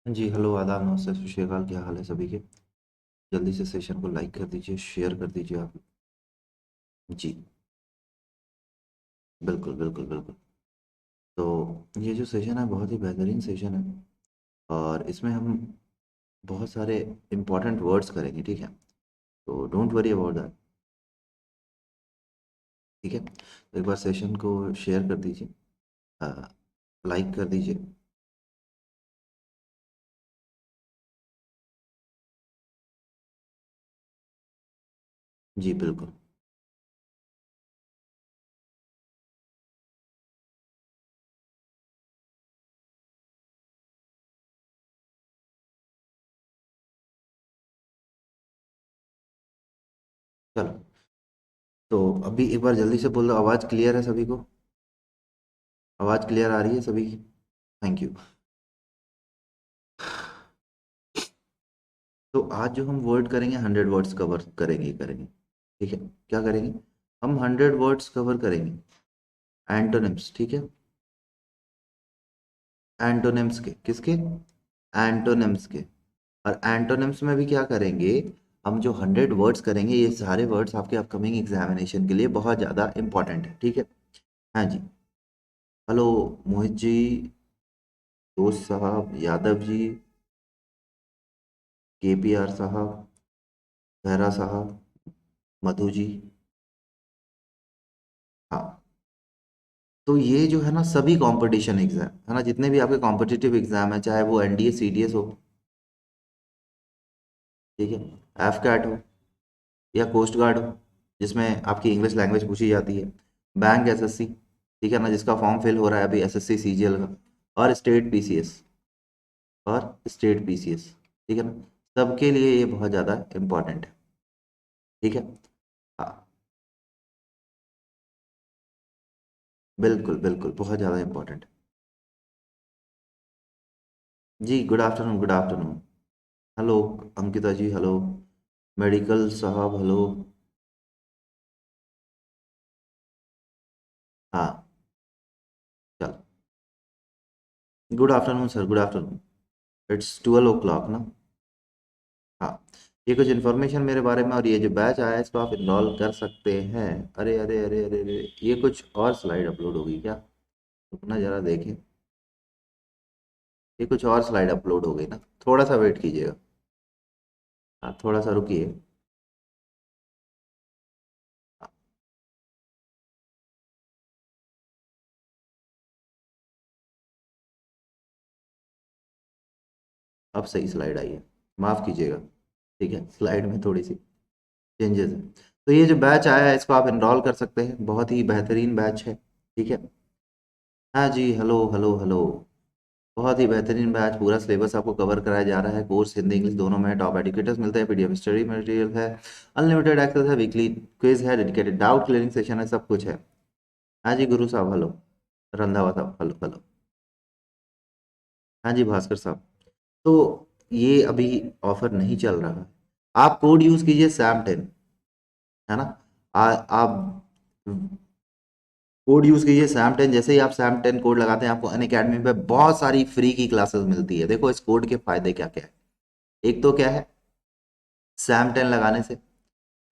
जी hello आदाब नमस्ते सत श्री अकाल। क्या हाल है सभी के। जल्दी से सेशन को लाइक कर दीजिए, शेयर कर दीजिए आप। जी बिल्कुल बिल्कुल बिल्कुल। तो ये जो सेशन है बहुत ही बेहतरीन सेशन है और इसमें हम बहुत सारे इम्पोर्टेंट वर्ड्स करेंगे, ठीक है। तो डोंट वरी अबाउट दैट, ठीक है। तो एक बार सेशन को शेयर कर दीजिए, लाइक कर दीजिए। जी बिल्कुल। चलो, तो अभी एक बार जल्दी से बोल दो, आवाज़ क्लियर है सभी को? आवाज़ क्लियर आ रही है सभी की? Thank you. तो आज जो हम वर्ड करेंगे 100 वर्ड्स कवर करेंगे ही करेंगे, ठीक है। क्या करेंगे? हम 100 वर्ड्स कवर करेंगे। एंटोनिम्स, ठीक है। एंटोनिम्स के किसके? एंटोनिम्स के। और एंटोनिम्स में भी क्या करेंगे? हम जो 100 वर्ड्स करेंगे ये सारे वर्ड्स आपके अपकमिंग एग्जामिनेशन के लिए बहुत ज़्यादा इंपॉर्टेंट है, ठीक है। हाँ जी। हेलो मोहित जी, दोस्त साहब, यादव जी, केपीआर साहब, खैरा साहब, मधु जी। हाँ, तो ये जो है ना सभी कंपटीशन एग्जाम है ना, जितने भी आपके कॉम्पिटिटिव एग्जाम है, चाहे वो एनडीए सीडीएस हो, ठीक है, एफ कैट हो या कोस्ट गार्ड हो, जिसमें आपकी इंग्लिश लैंग्वेज पूछी जाती है, बैंक एसएससी, ठीक है ना, जिसका फॉर्म फिल हो रहा है अभी एसएससी सीजीएल का, और स्टेट पीसीएस, ठीक है ना। सबके लिए ये बहुत ज़्यादा इम्पोर्टेंट है, ठीक है। हाँ, बिल्कुल बिल्कुल बहुत ज़्यादा इम्पोर्टेंट है। जी good afternoon, good afternoon. Hello Ankita ji, hello medical साहब, हेलो। हाँ, चलो, good afternoon sir, good afternoon. It's 12 o'clock ना। हाँ, ये कुछ इन्फॉर्मेशन मेरे बारे में, और ये जो बैच आया है इसको आप इनरोल कर सकते हैं। अरे अरे अरे अरे अरे, ये कुछ और स्लाइड अपलोड होगी क्या? रुकना जरा देखें। ये कुछ और स्लाइड अपलोड हो गई ना, थोड़ा सा वेट कीजिएगा। हाँ, थोड़ा सा रुकिए। अब सही स्लाइड आई है, माफ़ कीजिएगा, ठीक है। स्लाइड में थोड़ी सी चेंजेस है। तो ये जो बैच आया है इसको आप इनरोल कर सकते हैं, बहुत ही बेहतरीन बैच है, ठीक है। हाँ जी, हेलो हेलो हेलो। बहुत ही बेहतरीन बैच, पूरा सिलेबस आपको कवर कराया जा रहा है। कोर्स हिंदी इंग्लिश दोनों में, टॉप एडुकेटर्स मिलते हैं, पीडीएफ स्टडी मटेरियल है, अनलिमिटेड एक्सेस है, वीकली क्विज है, डेडिकेटेड डाउट क्लियरिंग सेशन है, सब कुछ है। हाँ जी गुरु साहब, हेलो। रंधावा साहब, हेलो हेलो। हाँ जी भास्कर साहब। तो ये अभी ऑफर नहीं चल रहा है। आप कोड यूज कीजिए सैम 10, है ना। आप कोड यूज कीजिए सैम 10। जैसे ही आप सैम 10 कोड लगाते हैं आपको अन अकेडमी पे बहुत सारी फ्री की क्लासेस मिलती है। देखो इस कोड के फायदे क्या क्या है। एक तो क्या है, सैम 10 लगाने से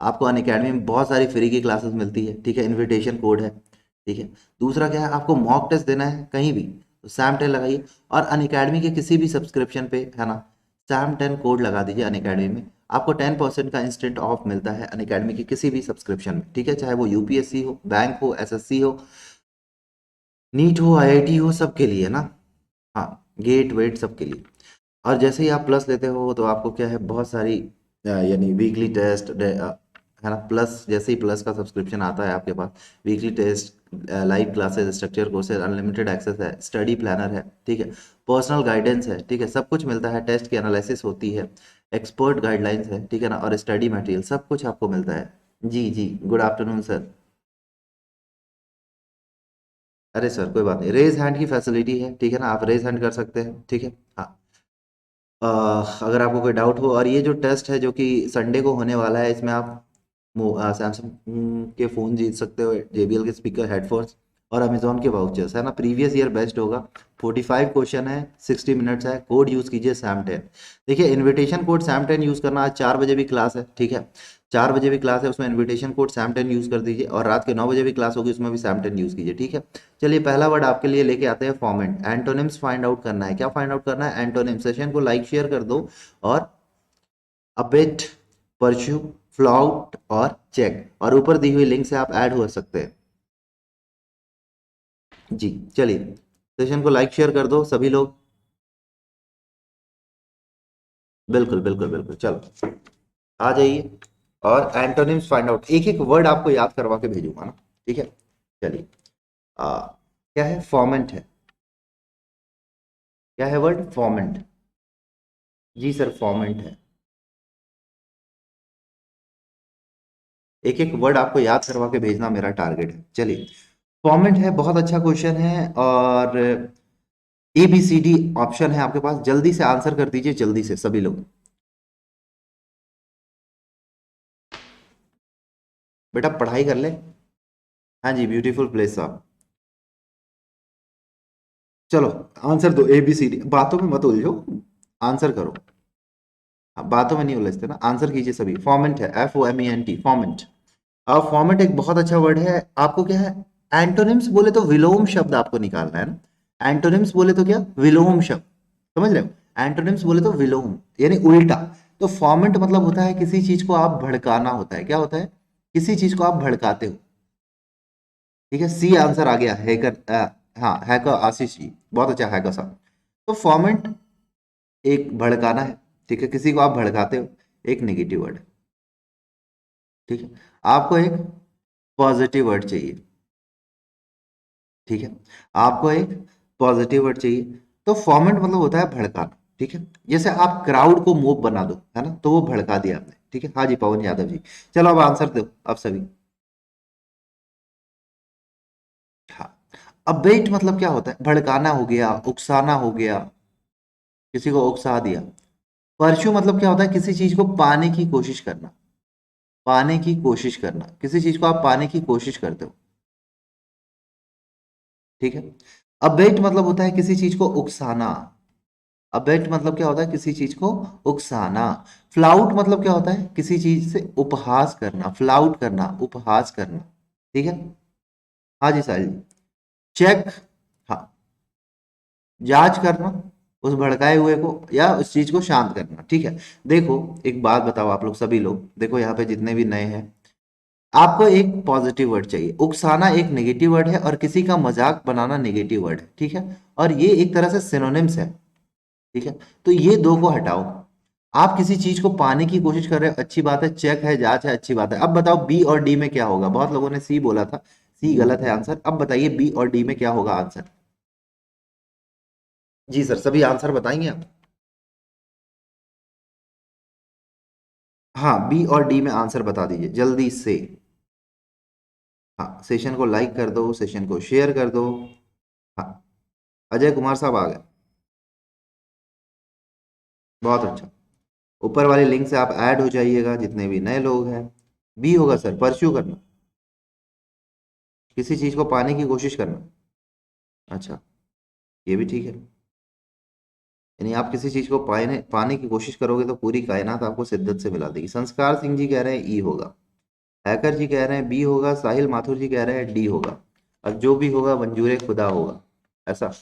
आपको अन अकेडमी में बहुत सारी फ्री की क्लासेस मिलती है, ठीक है, इनविटेशन कोड है, ठीक है। दूसरा क्या है, आपको मॉक टेस्ट देना है कहीं भी तो सैम 10 लगाइए, और अन अकेडमी के किसी भी सब्सक्रिप्शन पे, है ना, सैम 10 कोड लगा दीजिए अन अकेडमी में। आपको 10% का इंस्टेंट ऑफ मिलता है अन अकेडमी के किसी भी सब्सक्रिप्शन में, ठीक है, चाहे वो यूपीएससी हो, बैंक हो, एसएससी हो, नीट हो, आईआईटी हो, सबके लिए ना। हाँ, गेट वेट सबके लिए। और जैसे ही आप प्लस लेते हो तो आपको क्या है, बहुत सारी यानी वीकली टेस्ट है ना। प्लस जैसे ही प्लस का सब्सक्रिप्शन आता है आपके पास, weekly test, live classes, structure courses, unlimited access है, स्टडी प्लानर है, ठीक है, पर्सनल गाइडेंस है, ठीक है, सब कुछ मिलता है। टेस्ट की एनालिसिस होती है, एक्सपर्ट गाइडलाइंस है, ठीक है ना, और स्टडी मटेरियल सब कुछ आपको मिलता है। जी जी, गुड आफ्टरनून सर। अरे सर कोई बात नहीं, रेज हैंड की फैसिलिटी है, ठीक है ना, आप रेज हैंड कर सकते हैं, ठीक है। हाँ, अ, अगर आपको कोई डाउट हो, और ये जो टेस्ट है जो कि संडे को होने वाला है, इसमें आप सैमसंग के फ़ोन जीत सकते हो, जेबीएल के स्पीकर, हेडफोन्स, और अमेजोन के वाउचर्स है ना। प्रीवियस ईयर बेस्ट होगा। 45 क्वेश्चन है, 60 मिनट्स है। कोड यूज़ कीजिए सैम10। देखिए इनविटेशन कोड सैम10 यूज़ करना। आज 4 बजे भी क्लास है, ठीक है। 4 बजे भी क्लास है, उसमें इनविटेशन कोड सैम10 यूज़ कर दीजिए। और रात के 9 बजे भी क्लास होगी, उसमें भी सैम10 यूज़ कीजिए, ठीक है। चलिए पहला वर्ड आपके लिए लेके आते हैं, फॉर्मेट। एंटोनिम्स फाइंड आउट करना है। क्या फाइंड आउट करना है? एंटोनिम। सेशन को लाइक शेयर कर दो। और अबिट, परस्यू, फ्लाउट और चेक, और ऊपर दी हुई लिंक से आप ऐड हो सकते हैं जी। चलिए सेशन को लाइक शेयर कर दो सभी लोग। बिल्कुल बिल्कुल बिल्कुल, चलो आ जाइए। और एंटोनिम्स फाइंड आउट, एक एक वर्ड आपको याद करवा के भेजूंगा ना, ठीक है। चलिए क्या है? फॉर्मेंट है। क्या है वर्ड? फॉर्मेंट। जी सर, फॉर्मेंट है। एक एक वर्ड आपको याद करवा के भेजना मेरा टारगेट है। चलिए फॉर्मेट है, बहुत अच्छा क्वेश्चन है। और A B C D option है आपके पास, जल्दी से आंसर कर दीजिए, जल्दी से सभी लोग। बेटा पढ़ाई कर ले। हाँ जी, ब्यूटीफुल प्लेस साहब। चलो आंसर दो, ए बी सी डी। बातों में मत उलझो, आंसर करो। हाँ, बातों में नहीं उलझते ना, आंसर कीजिए सभी। फॉर्मेंट है, FORMENT, फॉर्मेंट। अब फॉर्मेट एक बहुत अच्छा वर्ड है। आपको क्या है? एंटोनिम्स बोले तो विलोम शब्द आपको निकालना है ना। एंटोनिम्स बोले तो क्या? विलोम शब्द। समझ रहे हो? एंटोनिम्स बोले तो विलोम, यानी उल्टा। तो फॉर्मेट मतलब होता है किसी चीज को आप भड़काना होता है। क्या होता है? किसी चीज को आप भड़काते हो, ठीक है। सी आंसर आ गया, हैकर। हाँ, हैकर आशीष जी, बहुत अच्छा हैकर साहब। तो फॉर्मेट एक भड़काना है, ठीक है। किसी को आप भड़काते हो, एक नेगेटिव वर्ड, ठीक है। आपको एक पॉजिटिव वर्ड चाहिए, ठीक है। आपको एक पॉजिटिव वर्ड चाहिए। तो फॉर्मेट मतलब होता है भड़काना, ठीक है। जैसे आप क्राउड को मूव बना दो, है ना, तो वो भड़का दिया आपने, ठीक है। हाँ जी, पवन यादव जी। चलो अब आंसर दो आप सभी। हाँ। अब बेट मतलब क्या होता है? भड़काना हो गया, उकसाना हो गया, किसी को उकसा दिया। परस्यू मतलब क्या होता है? किसी चीज को पाने की कोशिश करना। पाने की कोशिश करना, किसी चीज को आप पाने की कोशिश करते हो, ठीक है। अबेट मतलब होता है किसी चीज को उकसाना। अबेट मतलब क्या होता है? किसी चीज को उकसाना। फ्लाउट मतलब क्या होता है? किसी चीज से उपहास करना, फ्लाउट करना, उपहास करना, ठीक है। हाँ जी साहिल जी। चेक, हाँ, जांच करना, उस भड़काए हुए को या उस चीज को शांत करना, ठीक है। देखो एक बात बताओ, आप लोग सभी लोग देखो, यहाँ पे जितने भी नए हैं, आपको एक पॉजिटिव वर्ड चाहिए। उकसाना एक नेगेटिव वर्ड है, और किसी का मजाक बनाना नेगेटिव वर्ड है, ठीक है। और ये एक तरह से सिनोनिम्स है, ठीक है। तो ये दो को हटाओ। आप किसी चीज को पाने की कोशिश कर रहे हो, अच्छी बात है। चेक है, जांच है, अच्छी बात है। अब बताओ बी और डी में क्या होगा? बहुत लोगों ने सी बोला था, सी गलत है आंसर। अब बताइए बी और डी में क्या होगा आंसर? जी सर, सभी आंसर बताएंगे आप? हाँ, बी और डी में आंसर बता दीजिए जल्दी से। हाँ, सेशन को लाइक कर दो, सेशन को शेयर कर दो। हाँ, अजय कुमार साहब आ गए, बहुत अच्छा। ऊपर वाली लिंक से आप ऐड हो जाइएगा, जितने भी नए लोग हैं। बी होगा सर, परस्यू करना, किसी चीज को पाने की कोशिश करना। अच्छा, ये भी ठीक है। यानी आप किसी चीज को पाने पाने की कोशिश करोगे तो पूरी कायनात आपको शिद्दत से मिला देगी। संस्कार सिंह जी कह रहे हैं ई होगा। हैकर जी कह रहे हैं बी होगा। साहिल माथुर जी कह रहे हैं डी होगा। अब जो भी होगा मंजूर खुदा होगा। ऐसा,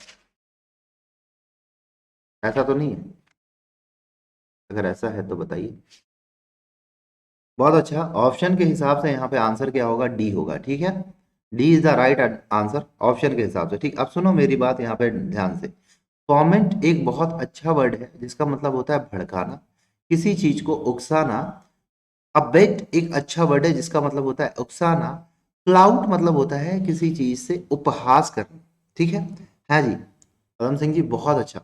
ऐसा तो नहीं है? अगर ऐसा है तो बताइए। बहुत अच्छा, ऑप्शन के हिसाब से यहाँ पे आंसर क्या होगा? डी होगा, ठीक है। D is the right answer option के हिसाब से, ठीक। अब सुनो मेरी बात यहाँ पे ध्यान से। फॉर्मेंट एक बहुत अच्छा वर्ड है, जिसका मतलब होता है भड़काना, किसी चीज को उकसाना। अबेट एक अच्छा वर्ड है, जिसका मतलब होता है उकसाना। क्लाउड मतलब होता है किसी चीज से उपहास करना, ठीक है। हाँ जी, पदम सिंह जी, बहुत अच्छा,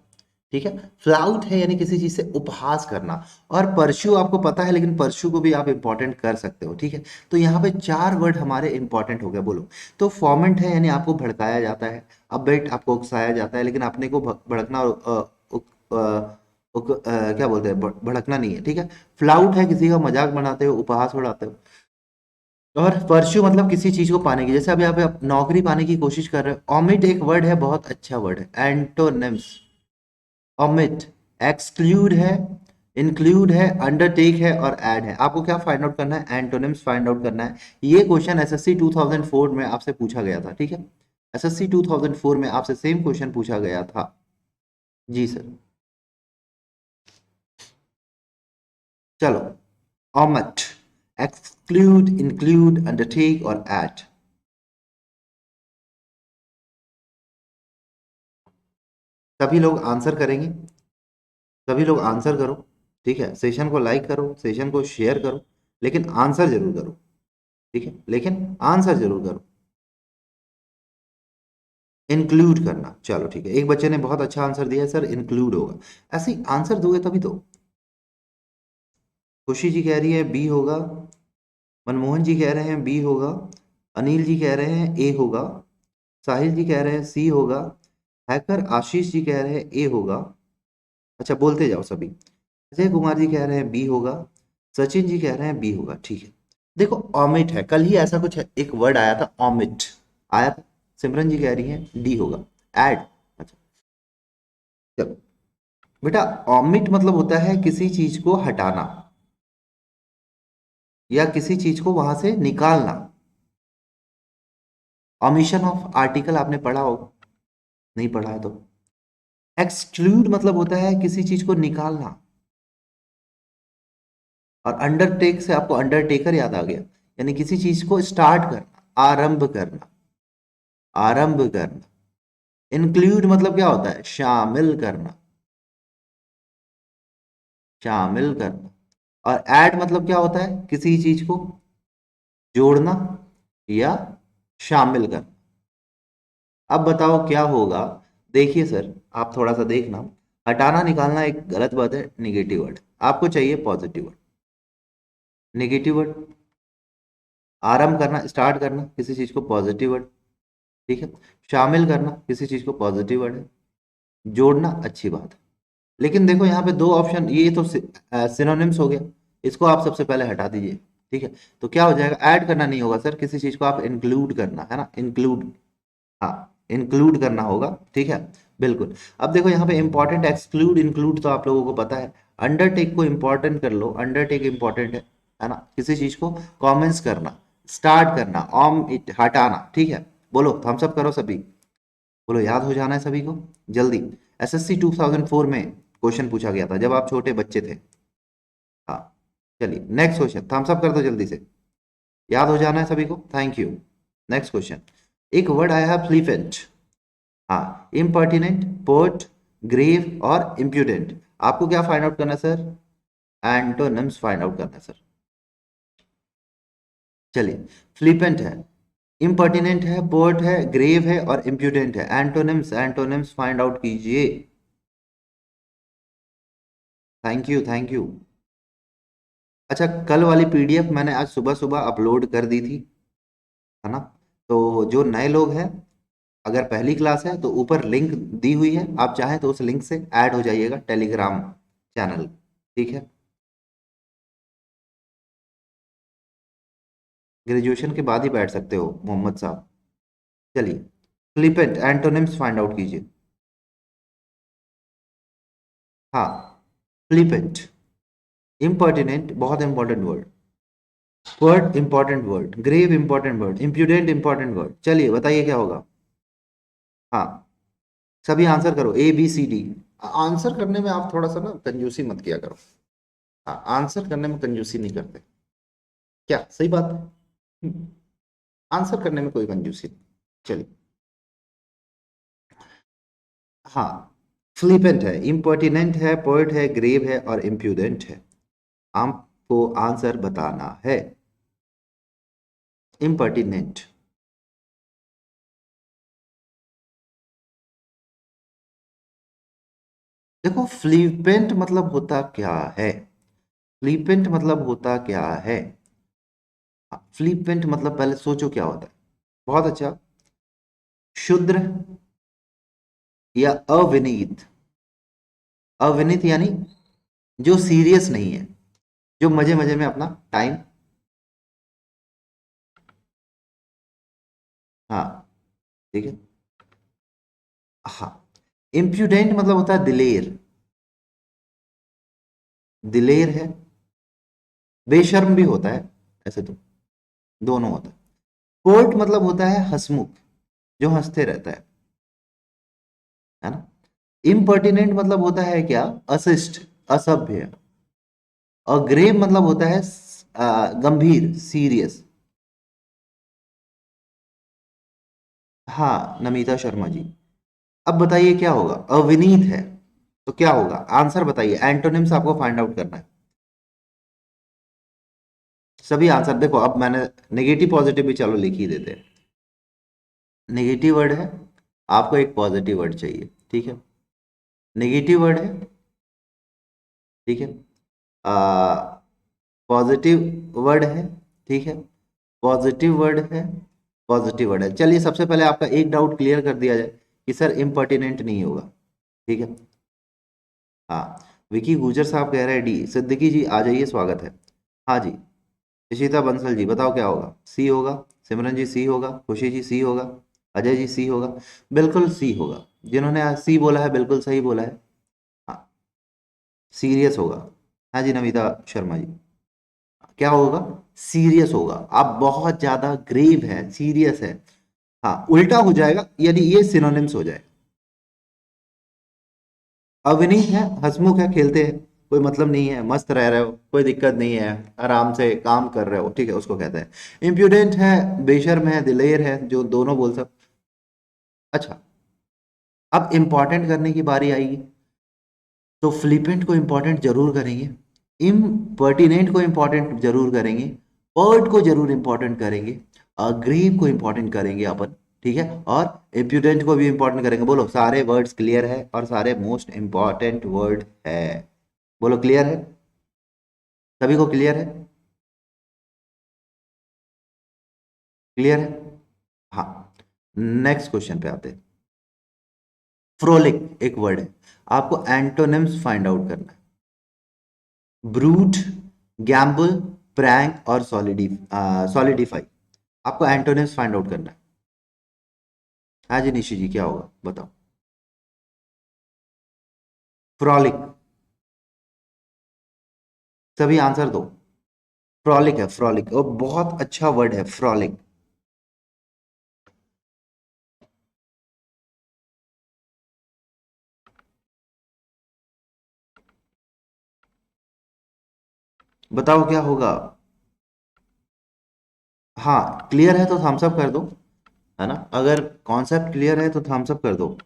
ठीक है। फ्लाउट है यानी किसी चीज से उपहास करना। और परशु आपको पता है, लेकिन परशु को भी आप इंपॉर्टेंट कर सकते हो, ठीक है। तो यहाँ पे 4 वर्ड हमारे इंपॉर्टेंट हो गए, बोलो। तो फॉर्मेंट है यानी आपको भड़काया जाता है। अबेट आपको उकसाया जाता है, लेकिन अपने को भड़कना और क्या बोलते हैं, भड़कना नहीं है, ठीक है। फ्लाउट है किसी का मजाक बनाते हो, उपहास उड़ाते हो। और परस्यू मतलब किसी चीज को पाने की, जैसे अभी आप नौकरी पाने की कोशिश कर रहे हो। ओमिट एक वर्ड है, बहुत अच्छा वर्ड है, एंटोनिम्स। ओमिट, एक्सक्लूड है, इंक्लूड है, अंडरटेक है और ऐड है। आपको क्या फाइंड आउट करना है? एंटोनिम्स फाइंड आउट करना है। ये क्वेश्चन एसएससी 2004 में आपसे पूछा गया था, ठीक है। एसएससी 2004 में आपसे सेम क्वेश्चन पूछा गया था। जी सर। चलो, ओमिट, एक्सक्लूड, इंक्लूड, अंडरटेक और ऐड। सभी लोग आंसर करेंगे, सभी लोग आंसर करो, ठीक है। सेशन को लाइक करो, सेशन को शेयर करो, लेकिन आंसर जरूर करो, ठीक है, लेकिन आंसर जरूर करो। इंक्लूड करना, चलो ठीक है। एक बच्चे ने बहुत अच्छा आंसर दिया है, सर इंक्लूड होगा। ऐसे ही आंसर दोगे तभी तो। खुशी जी कह रही है बी होगा, मनमोहन जी कह रहे हैं बी होगा, अनिल जी कह रहे हैं ए होगा, साहिल जी कह रहे हैं सी होगा, हैकर आशीष जी कह रहे हैं ए होगा। अच्छा, बोलते जाओ सभी। अजय कुमार जी कह रहे हैं बी होगा, सचिन जी कह रहे हैं बी होगा, ठीक है। देखो, ऑमिट है, कल ही ऐसा कुछ है, एक वर्ड आया था ऑमिट, आया था। सिमरन जी कह रही हैं डी होगा, ऐड। अच्छा, चलो बेटा, ऑमिट मतलब होता है किसी चीज को हटाना या किसी चीज को वहां से निकालना। ऑमिशन ऑफ आर्टिकल आपने पढ़ा होगा, नहीं पढ़ा है तो। एक्सक्लूड मतलब होता है किसी चीज को निकालना। और अंडरटेक से आपको अंडरटेकर याद आ गया, यानी किसी चीज को स्टार्ट करना, आरंभ करना, आरंभ करना। इंक्लूड मतलब क्या होता है? शामिल करना, शामिल करना। और ऐड मतलब क्या होता है? किसी चीज को जोड़ना या शामिल करना। अब बताओ क्या होगा? देखिए सर, आप थोड़ा सा देखना। हटाना निकालना एक गलत बात है, निगेटिव वर्ड। आपको चाहिए पॉजिटिव वर्ड। निगेटिव वर्ड, आरंभ करना, स्टार्ट करना किसी चीज को, पॉजिटिव वर्ड, ठीक है। शामिल करना किसी चीज को, पॉजिटिव वर्ड है। जोड़ना, अच्छी बात है। लेकिन देखो यहाँ पे दो ऑप्शन, ये तो सिनोनिम्स हो गया, इसको आप सबसे पहले हटा दीजिए, ठीक है। तो क्या हो जाएगा? ऐड करना नहीं होगा सर, किसी चीज को आप इंक्लूड करना है ना, इंक्लूड। हाँ, इंक्लूड करना होगा, ठीक है। बिल्कुल। अब देखो यहाँ पे इंपॉर्टेंट, एक्सक्लूड, इंक्लूड तो आप लोगों को पता है। अंडरटेक को इंपॉर्टेंट कर लो, अंडरटेक इंपॉर्टेंट है ना, किसी चीज को कॉमेंस करना, स्टार्ट करना, ऑम इट, हटाना, ठीक है। बोलो, थम्स अप करो सभी, बोलो, याद हो जाना है सभी को जल्दी। एसएससी 2004 में क्वेश्चन पूछा गया था जब आप छोटे बच्चे थे। हाँ, चलिए नेक्स्ट क्वेश्चन, थम्स अप कर दो जल्दी से, याद हो जाना है सभी को, थैंक यू। नेक्स्ट क्वेश्चन, एक वर्ड आया है फ्लिपेंट। हाँ, इम्पर्टिनेंट, पोर्ट, ग्रेव और इम्प्यूडेंट। आपको क्या फाइंड आउट करना है सर? एंटोनिम्स फाइंड आउट करना है सर। चलिए, फ्लिपेंट है, इम्पर्टिनेंट है, पोर्ट है, ग्रेव है और इम्प्यूडेंट है। एंटोनिम्स, एंटोनिम्स फाइंड आउट कीजिए। Thank you, thank you. अच्छा, कल वाली पीडीएफ मैंने आज सुबह सुबह अपलोड कर दी थी, है ना। तो जो नए लोग हैं, अगर पहली क्लास है तो ऊपर लिंक दी हुई है, आप चाहें तो उस लिंक से ऐड हो जाइएगा टेलीग्राम चैनल, ठीक है। ग्रेजुएशन के बाद ही बैठ सकते हो मोहम्मद साहब। चलिए, फ्लिपेंट एंटोनिम्स फाइंड आउट कीजिए। हाँ, फ्लिपेंट, इम्पर्टिनेंट बहुत important word, word important word, grave important word, impudent important word. चलिए बताइए क्या होगा। हाँ, सभी आंसर करो, A B C D. Answer करने में आप थोड़ा सा ना कंजूसी मत किया करो। हाँ, आंसर करने में कंजूसी नहीं करते, क्या सही बात है? आंसर करने में कोई कंजूसी नहीं। चलिए, हाँ, फ्लिपेंट है, इम्पर्टिनेंट है, पोर्ट है, ग्रेव है और इम्प्यूडेंट है। आपको आंसर बताना है। इम्पर्टिनेंट। देखो, फ्लिपेंट मतलब होता क्या है? फ्लिपेंट मतलब होता क्या है? फ्लिपेंट मतलब पहले सोचो क्या होता है। बहुत अच्छा, शुद्र या अविनीत। अविनीत यानी जो सीरियस नहीं है, जो मजे मजे में अपना टाइम हाँ, ठीक है। हाँ, इम्प्यूडेंट मतलब होता है दिलेर, दिलेर है। बेशर्म भी होता है, ऐसे तो दोनों होता है। पोर्ट मतलब होता है हंसमुख, जो हंसते रहता है ना। इम्पर्टिनेंट मतलब होता है क्या, अशिष्ट, असभ्य। और ग्रेव मतलब होता है गंभीर, सीरियस। हाँ, नमिता शर्मा जी। अब बताइए क्या होगा, अविनीत है तो क्या होगा, आंसर बताइए, एंटोनिम्स आपको फाइंड आउट करना है। सभी आंसर देखो, अब मैंने नेगेटिव पॉजिटिव भी चलो लिख ही देते हैं। नेगेटिव वर्ड है, आपको एक पॉजिटिव वर्ड चाहिए, ठीक है। नेगेटिव वर्ड है, ठीक है। पॉजिटिव वर्ड है, ठीक है। पॉजिटिव वर्ड है, पॉजिटिव वर्ड है। चलिए सबसे पहले आपका एक डाउट क्लियर कर दिया जाए कि सर इम्पर्टिनेंट नहीं होगा, ठीक है। हाँ, विकी गुजर साहब कह रहे हैं डी। सिद्दीकी जी आ जाइए, स्वागत है। हाँ जी। इशिता बंसल जी बताओ क्या होगा, सी होगा। सिमरन जी सी होगा, खुशी जी सी होगा, अजय जी सी होगा। बिल्कुल सी होगा, जिन्होंने सी बोला है बिल्कुल सही बोला है। हाँ, सीरियस होगा। हाँ जी, नमिता शर्मा जी। क्या होगा, सीरियस होगा। आप बहुत ज्यादा ग्रेव है, सीरियस है। हाँ, उल्टा हो जाएगा, यानी ये सिनोनिम्स हो जाए। अविनीत है, हंसमुख है, खेलते हैं, कोई मतलब नहीं है, मस्त रह रहे हो, कोई दिक्कत नहीं है, आराम से काम कर रहे हो, ठीक है, उसको कहते हैं। इम्प्यूडेंट है, बेशर्म है, दिलेर है, जो दोनों बोल सकते। अच्छा, अब इंपॉर्टेंट करने की बारी आएगी, तो फ्लिपेंट को इंपॉर्टेंट जरूर करेंगे, इम्पर्टिनेंट को इंपॉर्टेंट जरूर करेंगे, पर्ट को जरूर इंपॉर्टेंट करेंगे, अग्रीव को इंपॉर्टेंट करेंगे अपन, ठीक है। और इम्प्यूडेंट को भी इंपॉर्टेंट करेंगे। बोलो सारे वर्ड्स क्लियर है, और सारे मोस्ट इंपॉर्टेंट वर्ड है। बोलो क्लियर है, सभी को क्लियर है, क्लियर है। हाँ, नेक्स्ट क्वेश्चन पे आते हैं। फ्रोलिक एक वर्ड है, आपको एंटोनिम्स फाइंड आउट करना है। ब्रूट, गैम्बल, प्रैंक और सॉलिडिफाई, आपको एंटोनिम्स फाइंड आउट करना है। हाँ जी निशी जी, क्या होगा बताओ। फ्रॉलिक, सभी आंसर दो। फ्रॉलिक है, फ्रॉलिक, और बहुत अच्छा वर्ड है फ्रॉलिक। बताओ क्या होगा। हाँ, क्लियर है तो थम्स अप कर दो, है ना। अगर कॉन्सेप्ट क्लियर है तो थम्स अप कर दो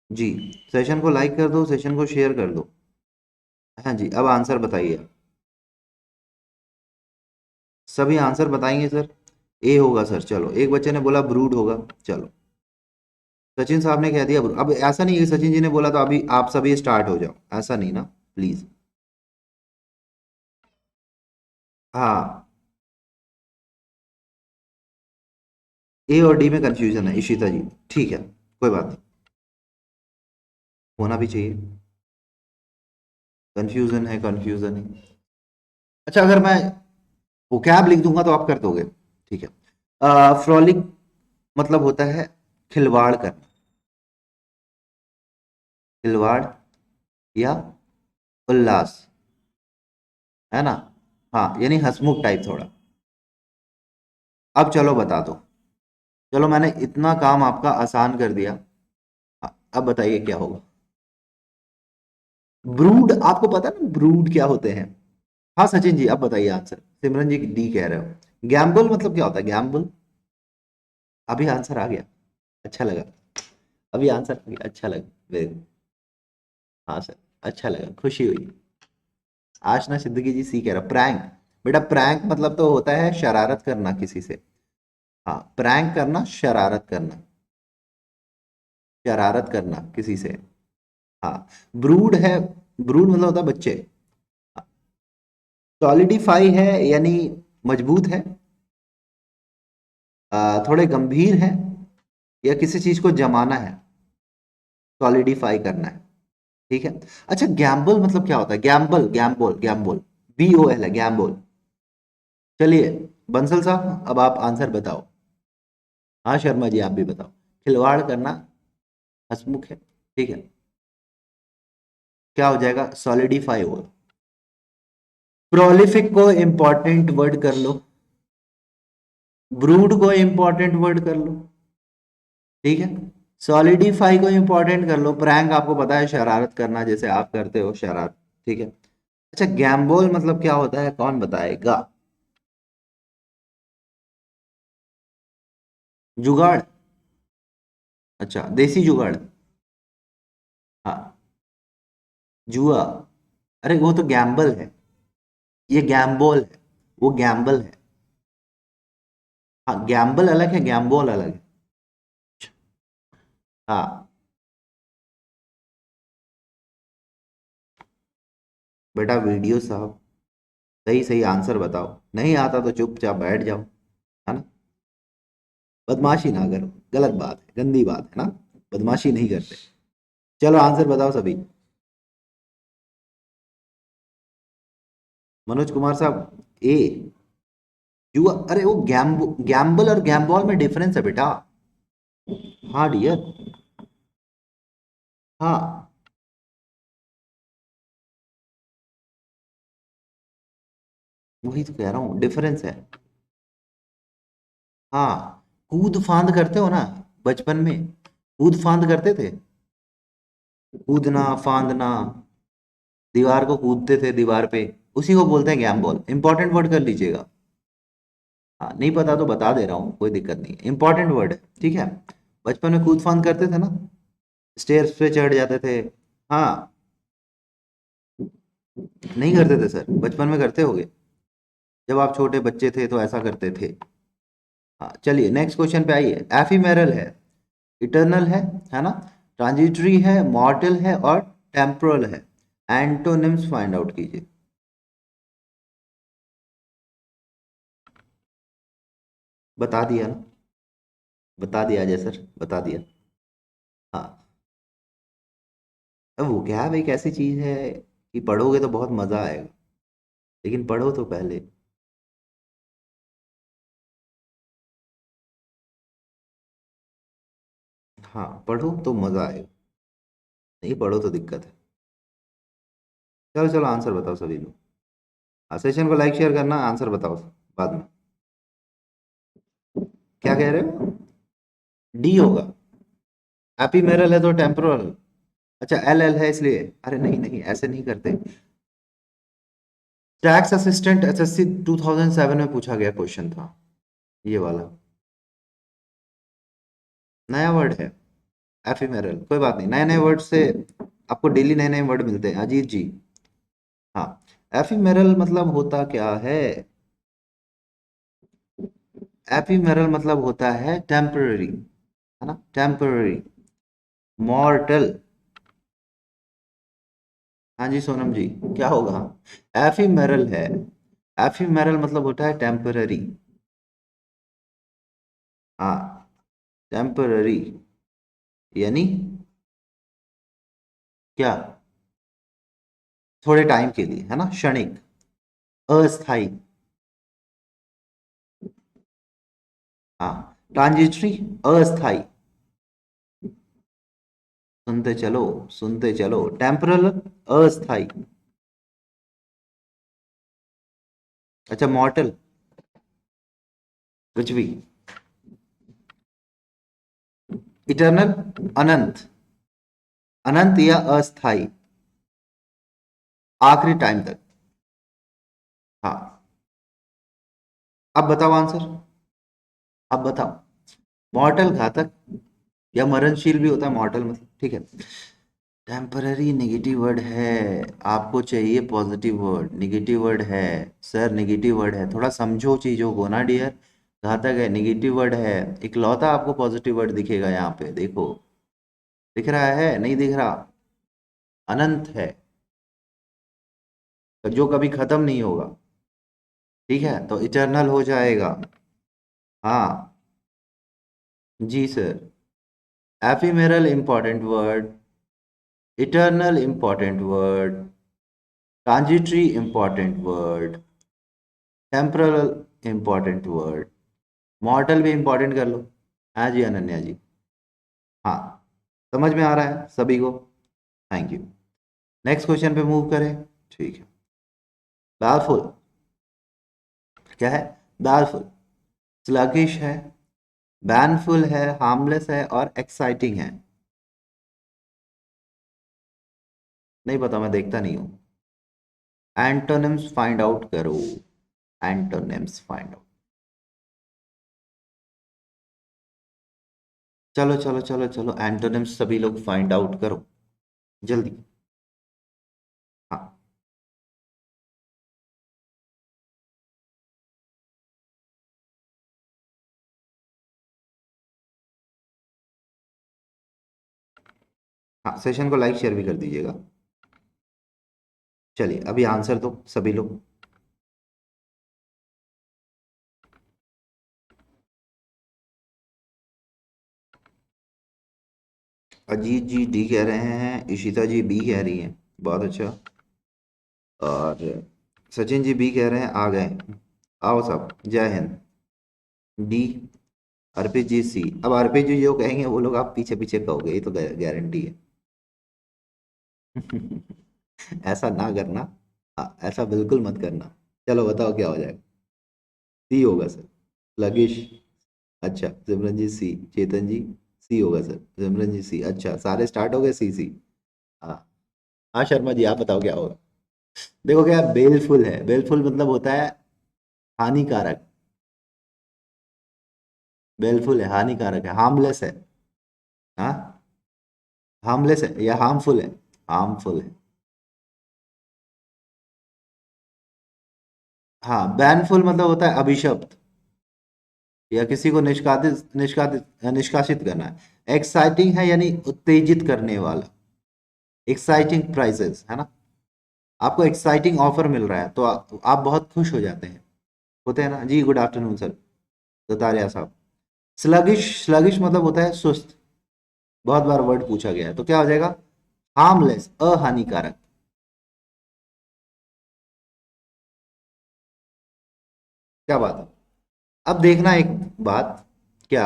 जी। सेशन को लाइक कर दो, सेशन को शेयर कर दो। हाँ जी, अब आंसर बताइए। सभी आंसर बताएंगे सर। ए होगा सर, चलो एक बच्चे ने बोला ब्रूड होगा, चलो। सचिन साहब ने कह दिया अब ऐसा नहीं है कि सचिन जी ने बोला तो अभी आप सभी स्टार्ट हो जाओ, ऐसा नहीं ना, प्लीज। हाँ, ए और डी में कंफ्यूजन है इशिता जी, ठीक है, कोई बात नहीं, होना भी चाहिए। कंफ्यूजन है, कंफ्यूजन है। अच्छा, अगर मैं वोकैब लिख दूंगा तो आप कर दोगे, ठीक है। फ्रॉलिक मतलब होता है खिलवाड़ करना, खिलवाड़ या उल्लास, है ना। हाँ, यानी हंसमुख टाइप थोड़ा। अब चलो बता दो, चलो मैंने इतना काम आपका आसान कर दिया। हाँ, अब बताइए क्या होगा। ब्रूड, आपको पता है ना ब्रूड क्या होते हैं। हाँ सचिन जी, अब बताइए आंसर। सिमरन जी डी कह रहे हो। गैम्बल मतलब क्या होता है, गैम्बल। अभी आंसर आ गया, अच्छा लगा। अभी आंसर आ गया, अच्छा लगा, वेरी गुड। हाँ सर, अच्छा लगा, खुशी हुई। आशना सिद्दीकी जी सी कह रहा, प्रैंक। बेटा प्रैंक मतलब तो होता है शरारत करना किसी से। हाँ, प्रैंक करना, शरारत करना, शरारत करना किसी से। हाँ, ब्रूड है, ब्रूड मतलब होता है बच्चे। सॉलिडिफाई है, यानी मजबूत है। थोड़े गंभीर है, या किसी चीज को जमाना है, सॉलिडिफाई करना है, ठीक है। अच्छा, गैम्बल मतलब क्या होता है, गैम्बल, गैम्बल, गैम्बल, BOL है, गैम्बल। चलिए बंसल साहब, अब आप आंसर बताओ। हाँ शर्मा जी, आप भी बताओ। खिलवाड़ करना हंसमुख है, ठीक है। क्या हो जाएगा? सॉलिडिफाई होगा। प्रोलिफिक को इंपॉर्टेंट वर्ड कर लो, ब्रूड को इंपॉर्टेंट वर्ड कर लो, ठीक है। सॉलिडिफाई को इंपॉर्टेंट कर लो। प्रैंक आपको पता है, शरारत करना, जैसे आप करते हो शरारत, ठीक है। अच्छा, गैम्बोल मतलब क्या होता है, कौन बताएगा? जुगाड़? अच्छा, देसी जुगाड़। हाँ, जुआ। अरे वो तो गैम्बल है, ये गैम्बोल है, वो गैम्बल है। हाँ, गैम्बल अलग है, गैम्बोल अलग है। हाँ बेटा, वीडियो साहब, सही सही आंसर बताओ। नहीं आता तो चुपचाप बैठ जाओ, है ना। बदमाशी ना करो, गलत बात है, गंदी बात है ना। बदमाशी नहीं करते। चलो आंसर बताओ सभी। मनोज कुमार साहब, ए, जुआ। अरे वो गैम्बल और गैम्बॉल में डिफरेंस है बेटा। हाँ डियर। हाँ, वही तो कह रहा हूँ, डिफरेंस है। हाँ, कूद फांद करते हो ना, बचपन में कूद फांद करते थे। कूदना फांदना, दीवार को कूदते थे दीवार पे, उसी को बोलते हैं गैम्बॉल। इंपॉर्टेंट वर्ड कर लीजिएगा। हाँ, नहीं पता तो बता दे रहा हूँ, कोई दिक्कत नहीं, इंपॉर्टेंट वर्ड है, ठीक है। बचपन में कूद फांद करते थे ना, स्टेयर्स पे चढ़ जाते थे। हाँ, नहीं करते थे सर, बचपन में करते होगे, जब आप छोटे बच्चे थे तो ऐसा करते थे। हाँ चलिए, नेक्स्ट क्वेश्चन पे आइए। एफीमेरल है, इटर्नल है ना, ट्रांजिटरी है, मॉर्टल है और टेम्पोरल है। एंटोनिम्स फाइंड आउट कीजिए। बता दिया ना, बता दिया अजय सर, बता दिया। हाँ, अब वो क्या है, एक ऐसी चीज है कि पढ़ोगे तो बहुत मजा आएगा, लेकिन पढ़ो तो पहले। हाँ, पढ़ो तो मजा आएगा, नहीं पढ़ो तो दिक्कत है। चलो चलो, आंसर बताओ सभी लोग। सेशन को लाइक शेयर करना, आंसर बताओ बाद में। क्या कह रहे हो? डी होगा। एपीमेरल है तो टेम्पोरल। अच्छा, एल एल है इसलिए। अरे नहीं नहीं, ऐसे नहीं करते। टैक्स असिस्टेंट एसएससी 2007 में पूछा गया क्वेश्चन था, ये वाला। नया वर्ड है एफिमेरल, कोई बात नहीं, नए नए वर्ड से आपको डेली नए नए वर्ड मिलते हैं अजीत जी। हाँ, एफिमेरल मतलब होता क्या है? एफिमेरल मतलब होता है टेम्पररी, है ना, टेम्पररी। मॉर्टल। हाँ जी सोनम जी, क्या होगा? एफिमेरल है, एफिमेरल मतलब होता है टेम्पररी। हाँ, टेम्पररी यानी क्या? थोड़े टाइम के लिए, है ना, क्षणिक, अस्थाई। हाँ, ट्रांजिटरी, अस्थाई। सुनते चलो, सुनते चलो। टेम्परल, अस्थाई। अच्छा, मॉर्टल, कुछ भी। इटर्नल, अनंत, अनंत या अस्थाई, आखिरी टाइम तक। हाँ, अब बताओ आंसर, अब बताओ। मॉर्टल घातक या मरणशील भी होता है मॉर्टल मतलब, ठीक है। टेम्पररी नेगेटिव वर्ड है, आपको चाहिए पॉजिटिव वर्ड, नेगेटिव वर्ड है। सर नेगेटिव वर्ड है, थोड़ा समझो चीजों को ना डियर। घातक है, नेगेटिव वर्ड है। इकलौता आपको पॉजिटिव वर्ड दिखेगा यहाँ पे, देखो। दिख रहा है, नहीं दिख रहा? अनंत है, जो कभी खत्म नहीं होगा, ठीक है, तो इटर्नल हो जाएगा। हाँ जी सर। Ephemeral important word, eternal important word, transitory important word, temporal important word, mortal भी इंपॉर्टेंट कर लो। हाँ जी अनन्या जी। हाँ, समझ में आ रहा है सभी को। Thank you. नेक्स्ट क्वेश्चन पे मूव करें। ठीक है। बैलफुल क्या है? बैलफुल स्लगिश है, बैनफुल है, हार्मलेस है और एक्साइटिंग है। नहीं पता, मैं देखता नहीं हूँ। एंटोनिम्स फाइंड आउट करो। Antonyms find out. चलो चलो चलो चलो, एंटोनिम्स सभी लोग फाइंड आउट करो जल्दी। हाँ हाँ, सेशन को लाइक शेयर भी कर दीजिएगा। चलिए अभी आंसर दो सभी लोग। अजीत जी डी कह रहे हैं, इशिता जी बी कह रही हैं। बहुत अच्छा। और सचिन जी बी कह रहे हैं आ गए। आओ सब, जय हिंद। डी। अर्पित जी सी। अब अर्पित जी जो कहेंगे वो लोग आप पीछे पीछे कहोगे, ये तो गारंटी है। ऐसा ना करना। हाँ, ऐसा बिल्कुल मत करना। चलो बताओ क्या हो जाएगा। सी होगा सर। लगिश। अच्छा सिमरन जी सी। चेतन जी सी होगा सर। सिमरन जी सी। अच्छा सारे स्टार्ट हो गए सी सी। हाँ। हाँ शर्मा जी आप बताओ क्या होगा। देखो क्या, बेलफुल है। बेलफुल मतलब होता है हानिकारक। बेलफुल है, हानिकारक है, हार्मलेस है। हाँ, हार्मलेस है या हार्मफुल है? हार्मफुल है। हाँ, बैनफुल मतलब होता है अभिशप्त, या किसी को निष्कासित निष्कासित निष्कासित करना है। एक्साइटिंग है यानी उत्तेजित करने वाला। एक्साइटिंग प्राइजेस है ना। आपको एक्साइटिंग ऑफर मिल रहा है तो आप बहुत खुश हो जाते हैं। होते हैं ना जी। गुड आफ्टरनून सर दतारिया साहब। स्लगिश, स्लगिश मतलब होता है सुस्त। बहुत बार वर्ड पूछा गया है तो क्या हो जाएगा? हार्मलेस, अहानिकारक। क्या बात है। अब देखना एक बात, क्या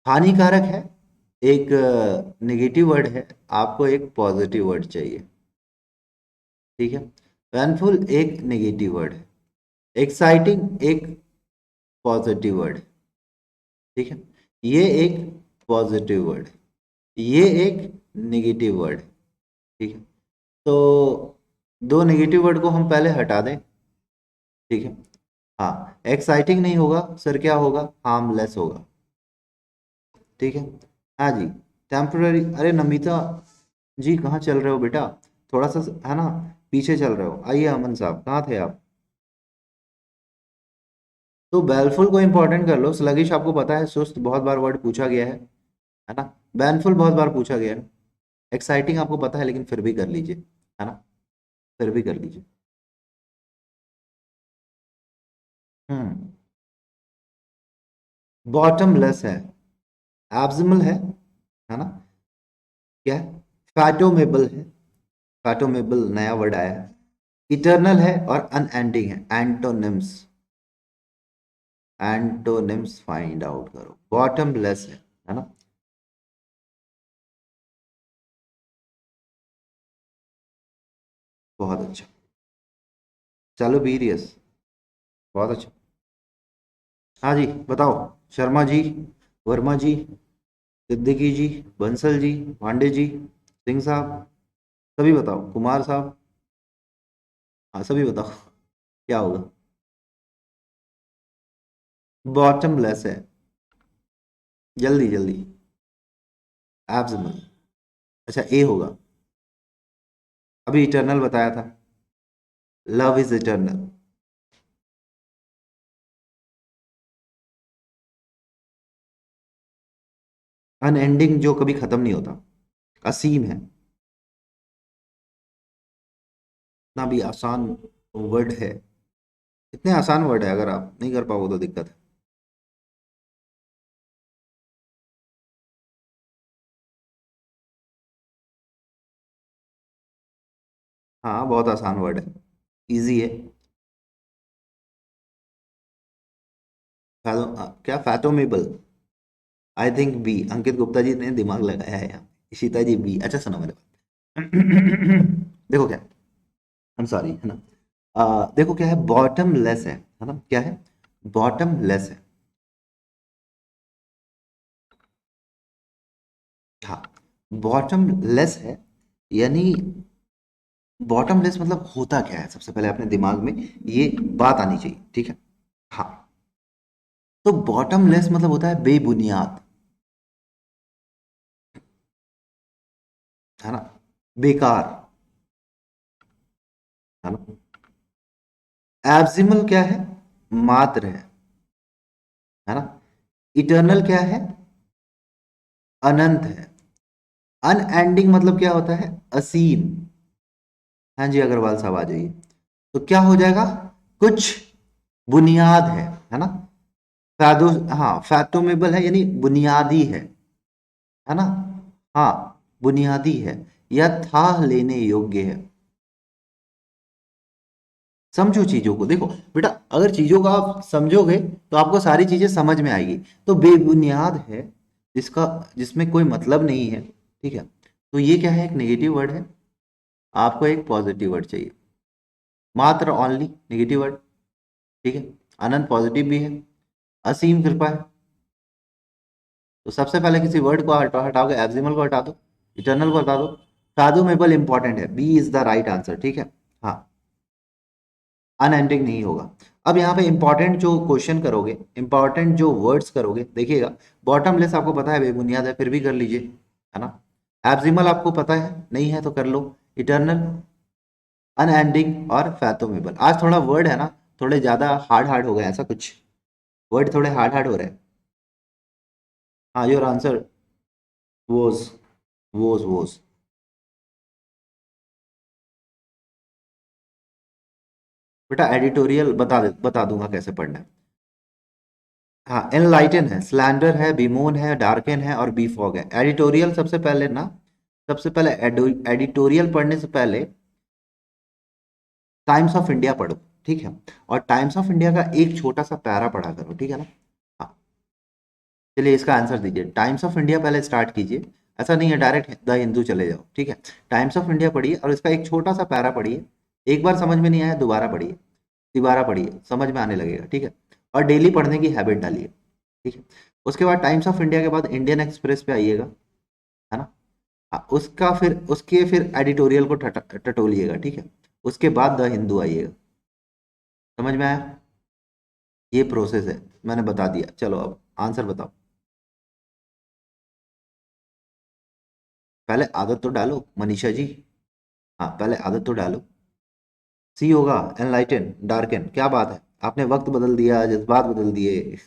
हानिकारक है एक नेगेटिव वर्ड है, आपको एक पॉजिटिव वर्ड चाहिए। ठीक है। पेनफुल एक नेगेटिव वर्ड है, एक्साइटिंग एक पॉजिटिव वर्ड है। ठीक है। ये एक पॉजिटिव वर्ड है, ये एक नेगेटिव वर्ड है। ठीक है। तो दो नेगेटिव वर्ड को हम पहले हटा दें। ठीक है। हाँ, एक्साइटिंग नहीं होगा सर, क्या होगा? हार्मलेस होगा। ठीक है। हाँ जी। टेम्पररी, अरे नमिता जी कहाँ चल रहे हो बेटा? थोड़ा सा है ना, पीछे चल रहे हो। आइए अमन साहब, कहाँ थे आप? तो बैलफुल को इंपॉर्टेंट कर लो। स्लगिश आपको पता है सुस्त, बहुत बार वर्ड पूछा गया है ना। बैनफुल बहुत बार पूछा गया है। एक्साइटिंग आपको पता है लेकिन फिर भी कर लीजिए, है ना। फिर भी कर लीजिए। हम्म। बॉटमलेस है, एब्समल है ना। क्या है? फैटोमेबल है। फैटोमेबल नया वर्ड आया है। इटर्नल है और अनएंडिंग है। एंटोनिम्स, एंटोनिम्स फाइंड आउट करो। बॉटमलेस है ना। बहुत अच्छा। चलो बीरियस। बहुत अच्छा। हाँ जी बताओ। शर्मा जी, वर्मा जी, सिद्दीकी जी, बंसल जी, पांडे जी, सिंह साहब, सभी बताओ। कुमार साहब, हाँ सभी बताओ क्या होगा। बॉटमलेस है। जल्दी जल्दी। एब्समल। अच्छा ए होगा। अभी इटर्नल बताया था। Love is eternal. अनएंडिंग जो कभी खत्म नहीं होता, असीम है। इतना भी आसान वर्ड है। इतने आसान वर्ड है, अगर आप नहीं कर पाओ तो दिक्कत है। हाँ बहुत आसान वर्ड है, इजी है। क्या fathomable? I think B, Ankit Gupta ji ने दिमाग लगाया है यहाँ। इशिता जी बी। अच्छा सुनो मेरे बात। देखो क्या, आई एम सॉरी, है ना। देखो क्या है, बॉटम लेस है ना, क्या है, बॉटम लेस है। हाँ, बॉटम लेस है, यानी बॉटम लेस मतलब होता क्या है, सबसे पहले अपने दिमाग में ये बात आनी चाहिए, ठीक है। हाँ, तो बॉटम लेस मतलब होता है बेबुनियाद, है ना, बेकार, है ना। एब्सिमल क्या है, मात्र है ना। इटर्नल क्या है, अनंत है। अनएंडिंग मतलब क्या होता है, असीम। हाँ जी, अग्रवाल साहब आ जाइए। तो क्या हो जाएगा, कुछ बुनियाद है ना। फैदो, हाँ फैथोमेबल है, यानी बुनियादी है ना। हाँ, बुनियादी है, या था लेने योग्य है। समझो चीजों को, देखो बेटा, अगर चीजों को आप समझोगे तो आपको सारी चीजें समझ में आएगी। तो बेबुनियाद है, जिसका, जिसमें कोई मतलब नहीं है, ठीक है। तो ये क्या है, एक नेगेटिव वर्ड है। आपको एक पॉजिटिव वर्ड चाहिए, मात्र ओनली नेगेटिव वर्ड, ठीक है। अनंत पॉजिटिव भी है, असीम कृपा है। तो सबसे पहले किसी वर्ड को हटाओ के एब्जिमल को हटा दो, इटर्नल को हटा दो। साधुमेबल इंपॉर्टेंट है, B is the right answer, ठीक है। हाँ, अनएंडिंग नहीं होगा। अब यहाँ पे इंपॉर्टेंट जो क्वेश्चन करोगे, इंपॉर्टेंट जो वर्ड्स करोगे, देखिएगा। बॉटमलेस आपको पता है बेबुनियाद है, फिर भी कर लीजिए, है ना। एब्जिमल आपको पता है, नहीं है तो कर लो। इटर्नल, अनएंडिंग और फैथोमेबल। आज थोड़ा वर्ड है ना, थोड़े ज्यादा हार्ड हार्ड हो गए, ऐसा कुछ वर्ड थोड़े हार्ड हार्ड हो रहे हैं। हाँ, योर आंसर वोज, वोज। बेटा एडिटोरियल बता दूंगा कैसे पढ़ना है। हाँ, एनलाइटन है, स्लैंडर है, बीमोन है, डार्कन है और बी फॉग है। एडिटोरियल सबसे पहले ना, सबसे पहले एडिटोरियल पढ़ने से पहले टाइम्स ऑफ इंडिया पढ़ो, ठीक है। और टाइम्स ऑफ इंडिया का एक छोटा सा पैरा पढ़ा करो, ठीक है ना। हाँ, चलिए इसका आंसर दीजिए। टाइम्स ऑफ इंडिया पहले स्टार्ट कीजिए, ऐसा नहीं है डायरेक्ट द हिंदू चले जाओ, ठीक है। टाइम्स ऑफ इंडिया पढ़िए और इसका एक छोटा सा पैरा पढ़िए। एक बार समझ में नहीं आया, दोबारा पढ़िए, तिबारा पढ़िए, समझ में आने लगेगा, ठीक है। और डेली पढ़ने की हैबिट डालिए, ठीक है। उसके बाद टाइम्स ऑफ इंडिया के बाद इंडियन एक्सप्रेस पे आइएगा, है ना। हाँ, उसका फिर उसके फिर एडिटोरियल को टटोलिएगा, ठीक है। उसके बाद द हिंदू आइएगा। समझ में आया, ये प्रोसेस है, मैंने बता दिया। चलो अब आंसर बताओ। पहले आदत तो डालो मनीषा जी। हाँ, पहले आदत तो डालो। सी होगा, एनलाइटन, डार्कन, क्या बात है, आपने वक्त बदल दिया, जज्बात बदल दिए।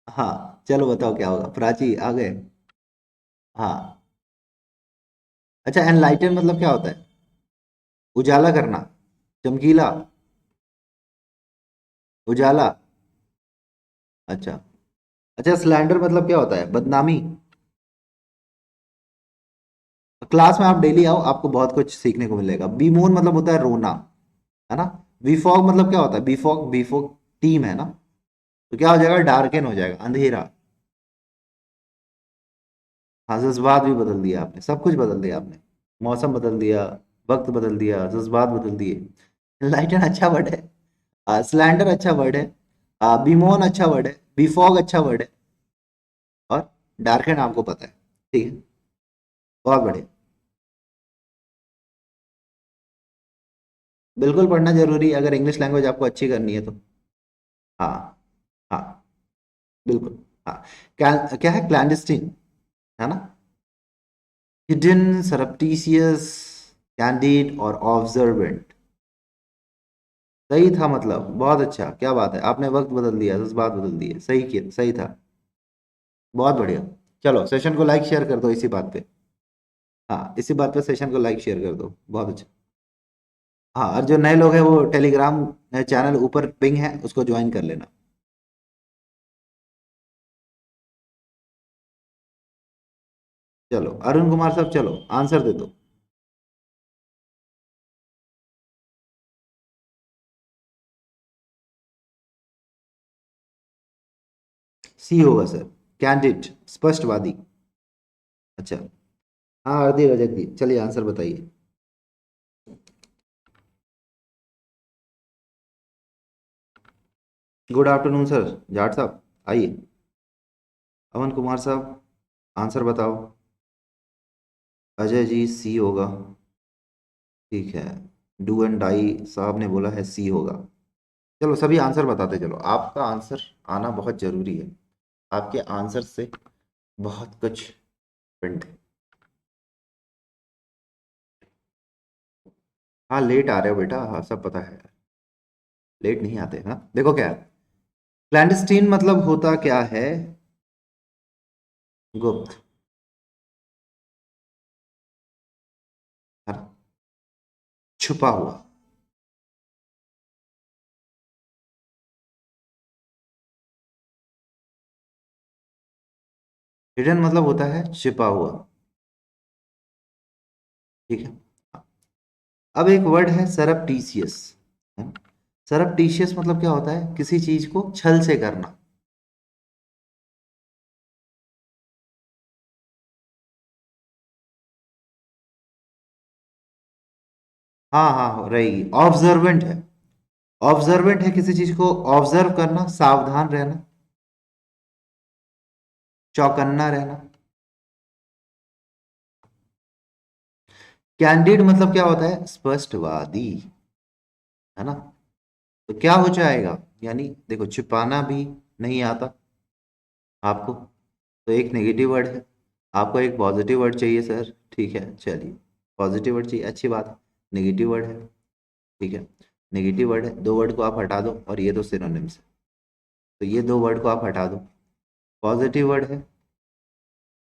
हाँ, चलो बताओ क्या होगा, प्राची आ गए। हाँ, अच्छा, एनलाइटन मतलब क्या होता है, उजाला करना, चमकीला, उजाला। अच्छा, अच्छा, स्लैंडर मतलब क्या होता है, बदनामी। क्लास में आप डेली आओ, आपको बहुत कुछ सीखने को मिलेगा। बीमून मतलब होता है रोना, है ना। बीफॉग मतलब क्या होता है, बीफॉग, बीफॉग टीम है ना। तो क्या हो जाएगा, डार्कन हो जाएगा, अंधेरा। हाँ, जज्बात भी बदल दिया आपने, सब कुछ बदल दिया आपने। मौसम बदल दिया, वक्त बदल दिया, जज्बात बदल दिए। लाइटन अच्छा वर्ड है, स्लैंडर अच्छा वर्ड है, बीमोन अच्छा वर्ड है, बीफॉग अच्छा वर्ड है, और डार्कन आपको पता है, ठीक है। बहुत बढ़िया। बिल्कुल पढ़ना जरूरी है, अगर इंग्लिश लैंग्वेज आपको अच्छी करनी है तो। हाँ, हाँ, बिल्कुल। हाँ, क्या है, क्लैंडस्टीन, है ना। हिडन, सरप्टिशियस, कैंडिड और ऑब्जर्वेंट। सही था, मतलब बहुत अच्छा, क्या बात है, आपने वक्त बदल दिया, जज्बात बदल दिए, सही किया, सही था। बहुत बढ़िया। चलो सेशन को लाइक शेयर कर दो इसी बात पे। हाँ, इसी बात पे सेशन को लाइक शेयर कर दो, बहुत अच्छा। हाँ, और जो नए लोग हैं वो टेलीग्राम चैनल ऊपर पिंग है, उसको ज्वाइन कर लेना। चलो अरुण कुमार साहब, चलो आंसर दे दो। सी होगा सर। कैंडिड, स्पष्टवादी। अच्छा। हाँ, अर्धी रजक दी। चलिए आंसर बताइए। गुड आफ्टरनून सर, जाट साहब आइए। अमन कुमार साहब, आंसर बताओ। अजय जी सी होगा। ठीक है। डू एंड डाई साहब ने बोला है सी होगा। चलो सभी आंसर बताते चलो, आपका आंसर आना बहुत जरूरी है। आपके आंसर से बहुत कुछ डिपेंड है। हाँ लेट आ रहे हो बेटा, हाँ सब पता है। लेट नहीं आते। हाँ देखो क्या है, क्लैंडस्टीन मतलब होता क्या है? गुप्त। हाँ, छुपा हुआ। हिडन मतलब होता है छिपा हुआ। ठीक है। अब एक वर्ड है सरप्टीशियस। सरप्टीशियस मतलब क्या होता है? किसी चीज को छल से करना। हाँ हाँ रहेगी, ऑब्जर्वेंट है। ऑब्जर्वेंट है, किसी चीज को ऑब्जर्व करना, सावधान रहना, चौकन्ना रहना। कैंडिड मतलब क्या होता है? स्पष्टवादी। है ना? तो क्या हो जाएगा? यानी देखो, छिपाना भी नहीं आता आपको, तो एक नेगेटिव वर्ड है। आपको एक पॉजिटिव वर्ड चाहिए सर, ठीक है चलिए। पॉजिटिव वर्ड चाहिए, अच्छी बात है। नेगेटिव वर्ड है, ठीक है। नेगेटिव वर्ड है, दो वर्ड को आप हटा दो और ये तो सिनोनिम्स है। तो ये दो वर्ड को आप हटा दो। पॉजिटिव वर्ड है।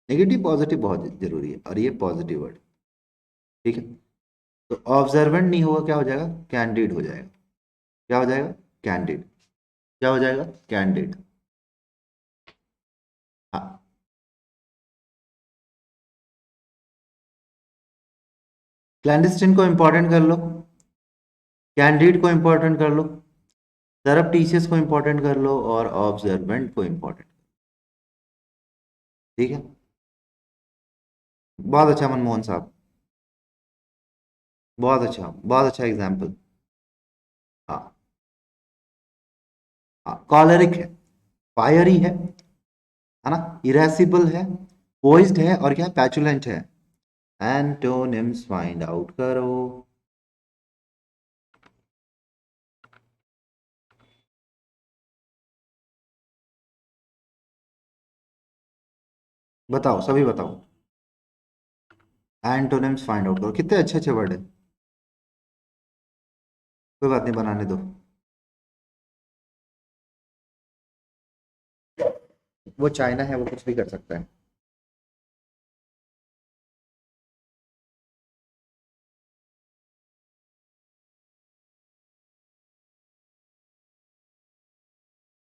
नेगेटिव पॉजिटिव बहुत जरूरी है, और ये पॉजिटिव वर्ड। ठीक है। तो ऑब्जर्वेंट नहीं होगा, क्या हो जाएगा? कैंडिड हो जाएगा। क्या हो जाएगा? कैंडिड। क्या हो जाएगा? कैंडिड। हाँ। क्लैंडिस्टिन को इंपॉर्टेंट कर लो, कैंडिड को इंपॉर्टेंट कर लो, सरप्टीशियस को इंपॉर्टेंट कर लो, और ऑब्जर्वेंट को इंपॉर्टेंट। ठीक है। बहुत अच्छा मनमोहन साहब, बहुत अच्छा एग्जाम्पल। हाँ। हाँ कॉलरिक है, फायरी है ना, इरेसिबल है, पोइज्ड है, और क्या पैचुलेंट है। एंटोनिम्स फाइंड आउट करो। बताओ सभी बताओ। एंटोनिम्स फाइंड आउट करो, कितने अच्छे अच्छे वर्ड है। कोई बात नहीं, बनाने दो। वो चाइना है, वो कुछ भी कर सकता है।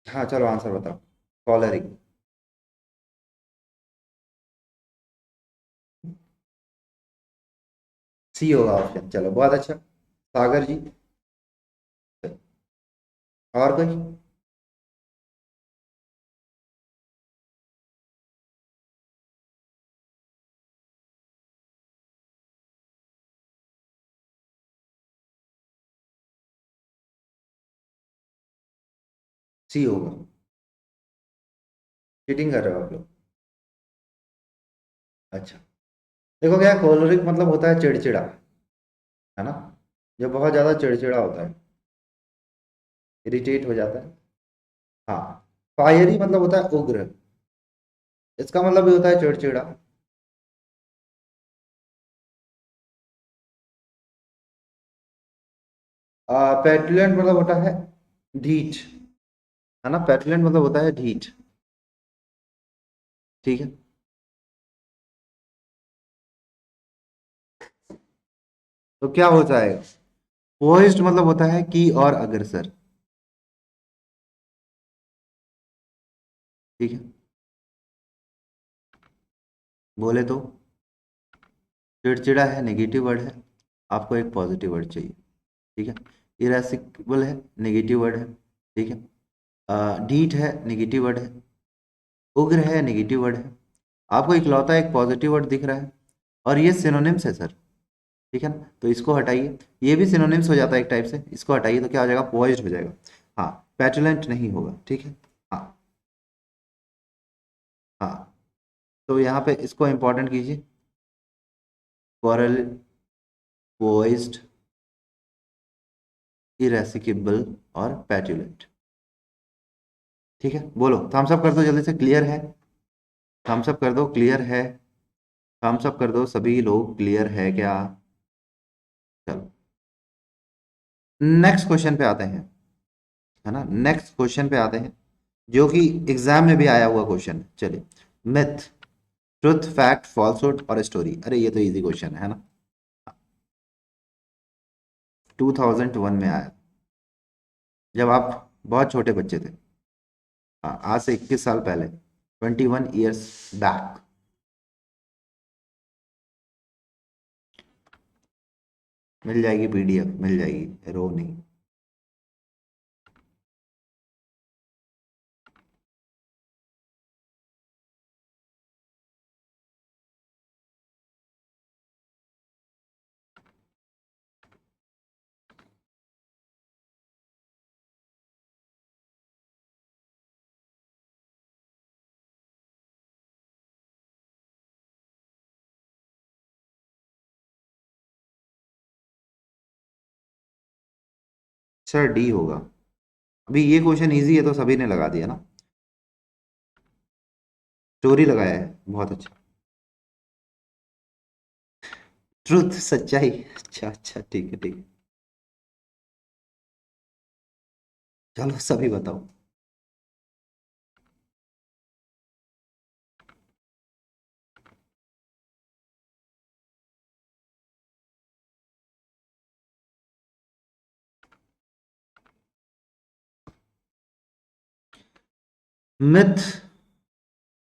हाँ चलो आंसर बताओ। कॉलरिक। सी होगा ऑप्शन, चलो बहुत अच्छा। सागर जी, और कोई? सी होगा। चीटिंग कर रहे हो आप लोग। अच्छा। देखो क्या, कोलोरिक मतलब होता है चिड़चिड़ा, है ना, जो बहुत ज्यादा चिड़चिड़ा होता है, इरिटेट हो जाता है। हाँ। फायरी मतलब होता है उग्र, इसका मतलब भी होता है चिड़चिड़ा। पेटुलेंट मतलब होता है ढीठ, है ना, पेटुलेंट मतलब होता है ढीठ। ठीक है। तो क्या हो जाएगा? पोइज्ड मतलब होता है की और अग्रसर। ठीक है। बोले तो चिड़चिड़ा है, नेगेटिव वर्ड है, आपको एक पॉजिटिव वर्ड चाहिए। ठीक है। इरेसिबल है, नेगेटिव वर्ड है। ठीक है। ढीठ है, नेगेटिव वर्ड है। उग्र है नेगेटिव वर्ड है, आपको इकलौता एक पॉजिटिव वर्ड दिख रहा है, और ये सिनोनिम्स है सर, ठीक है ना, तो इसको हटाइए, ये भी सिनोनिम्स हो जाता है एक टाइप से, इसको हटाइए तो क्या हो जाएगा, पोइज्ड हो जाएगा। हाँ, पेटुलेंट नहीं होगा, ठीक है। हाँ हाँ, तो यहाँ पे इसको इंपॉर्टेंट कीजिए, कॉरल, पोइज्ड, इरेसिकेबल और पेटुलेंट, ठीक है। बोलो, थम्स अप कर दो जल्दी से, क्लियर है, थम्स अप कर दो, क्लियर है, थम्स अप कर दो सभी लोग, क्लियर है क्या? चलो नेक्स्ट क्वेश्चन पे आते हैं, है ना, नेक्स्ट क्वेश्चन पे आते हैं, जो कि एग्जाम में भी आया हुआ क्वेश्चन है। चलिए, मिथ, ट्रुथ, फैक्ट, फॉल्सहुड और स्टोरी, अरे ये तो इजी क्वेश्चन है ना, 2001 में आया, जब आप बहुत छोटे बच्चे थे। हाँ, आज से 21 साल पहले, 21 ईयर्स बैक। मिल जाएगी पीडीएफ, मिल जाएगी, रो नहीं। सर डी होगा, अभी ये क्वेश्चन इजी है तो सभी ने लगा दिया ना, स्टोरी लगाया है, बहुत अच्छा। ट्रुथ, सच्चाई, अच्छा अच्छा, ठीक है ठीक है, चलो सभी बताओ। मिथ,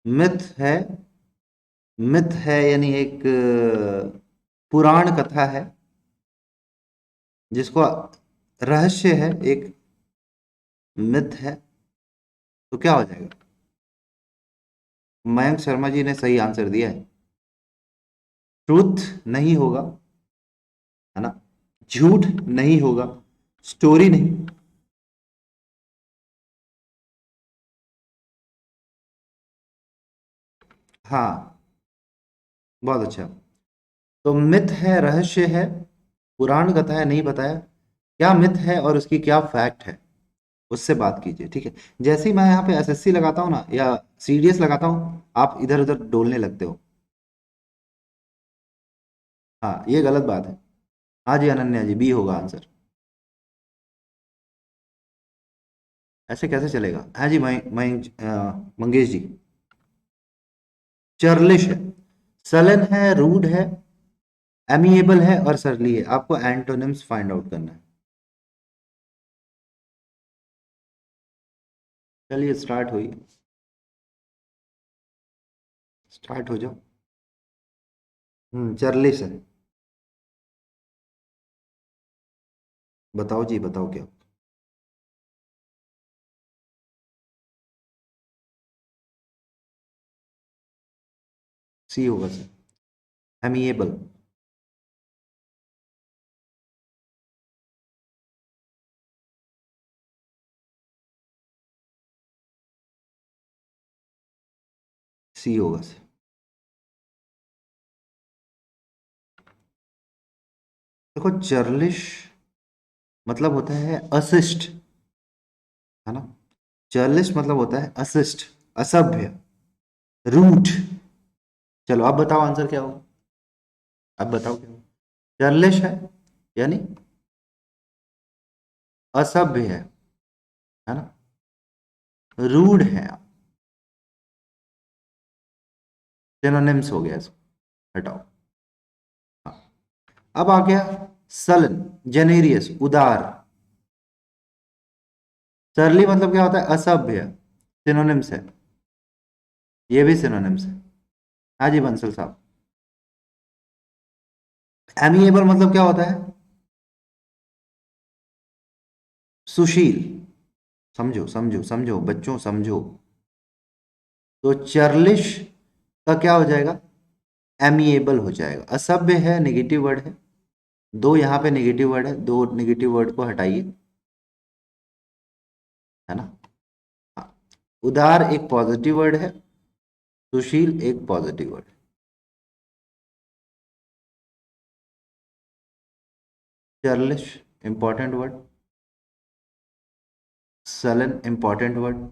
मिथ है, मिथ है यानी एक पुराण कथा है, जिसको रहस्य है, एक मिथ है, तो क्या हो जाएगा? मयंक शर्मा जी ने सही आंसर दिया है, ट्रूथ नहीं होगा, है ना, झूठ नहीं होगा, स्टोरी नहीं। हाँ, बहुत अच्छा, तो मिथ है, रहस्य है, पुराण कथा है, नहीं बताया क्या मिथ है और उसकी क्या फैक्ट है, उससे बात कीजिए, ठीक है। जैसे ही मैं यहाँ पे एसएससी लगाता हूँ ना, या सीडीएस लगाता हूँ, आप इधर उधर डोलने लगते हो। हाँ, ये गलत बात है। हाँ जी अनन्या जी, बी होगा आंसर, ऐसे कैसे चलेगा? हाँ जी, मंगेश जी, चर्लिश है, सलन है, रूड है, एमिएबल है और सरली है, आपको एंटोनिम्स फाइंड आउट करना है। चलिए स्टार्ट हुई, स्टार्ट हो जाओ। चर्लिश है, बताओ जी, बताओ क्या? सी होगा सर, एमिएबल, सी होगा सर। देखो, चर्लिश मतलब होता है अशिष्ट, है ना, चर्लिश मतलब होता है अशिष्ट, असभ्य, रूट। चलो अब बताओ आंसर क्या होगा, अब बताओ क्या होगा? चर्लिश है यानी असभ्य है ना, रूड है, सिनोनिम्स हो गया इसको, हटाओ। हाँ, अब आ गया सलन, जेनेरियस, उदार, सरली मतलब क्या होता है, असभ्य, सिनोनिम्स है, ये भी सिनोनिम्स है। हाँ जी बंसल साहब, एमिएबल मतलब क्या होता है, सुशील, समझो समझो समझो बच्चों, समझो, तो चर्लिश का क्या हो जाएगा? एमिएबल हो जाएगा। असभ्य है नेगेटिव वर्ड है, दो यहाँ पे नेगेटिव वर्ड है, दो नेगेटिव वर्ड को हटाइए, है ना। हाँ। उदार एक पॉजिटिव वर्ड है, सुशील एक positive word. चर्लिश important word, sullen important word,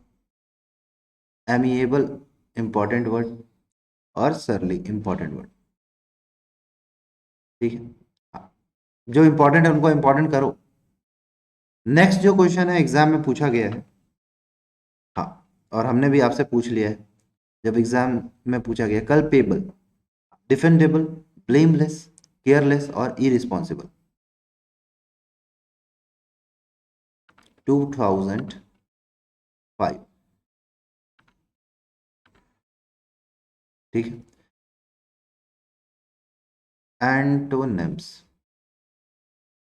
amiable important word और सरली इंपॉर्टेंट वर्ड। ठीक है। हाँ, जो इंपॉर्टेंट है उनको इंपॉर्टेंट करो। नेक्स्ट जो क्वेश्चन है एग्जाम में पूछा गया है, हाँ, और हमने भी आपसे पूछ लिया है जब एग्जाम में पूछा गया, कल्पेबल, डिफेंडेबल, ब्लेमलेस, केयरलेस और इरिस्पॉन्सिबल। 2005। ठीक है। एंटोनिम्स,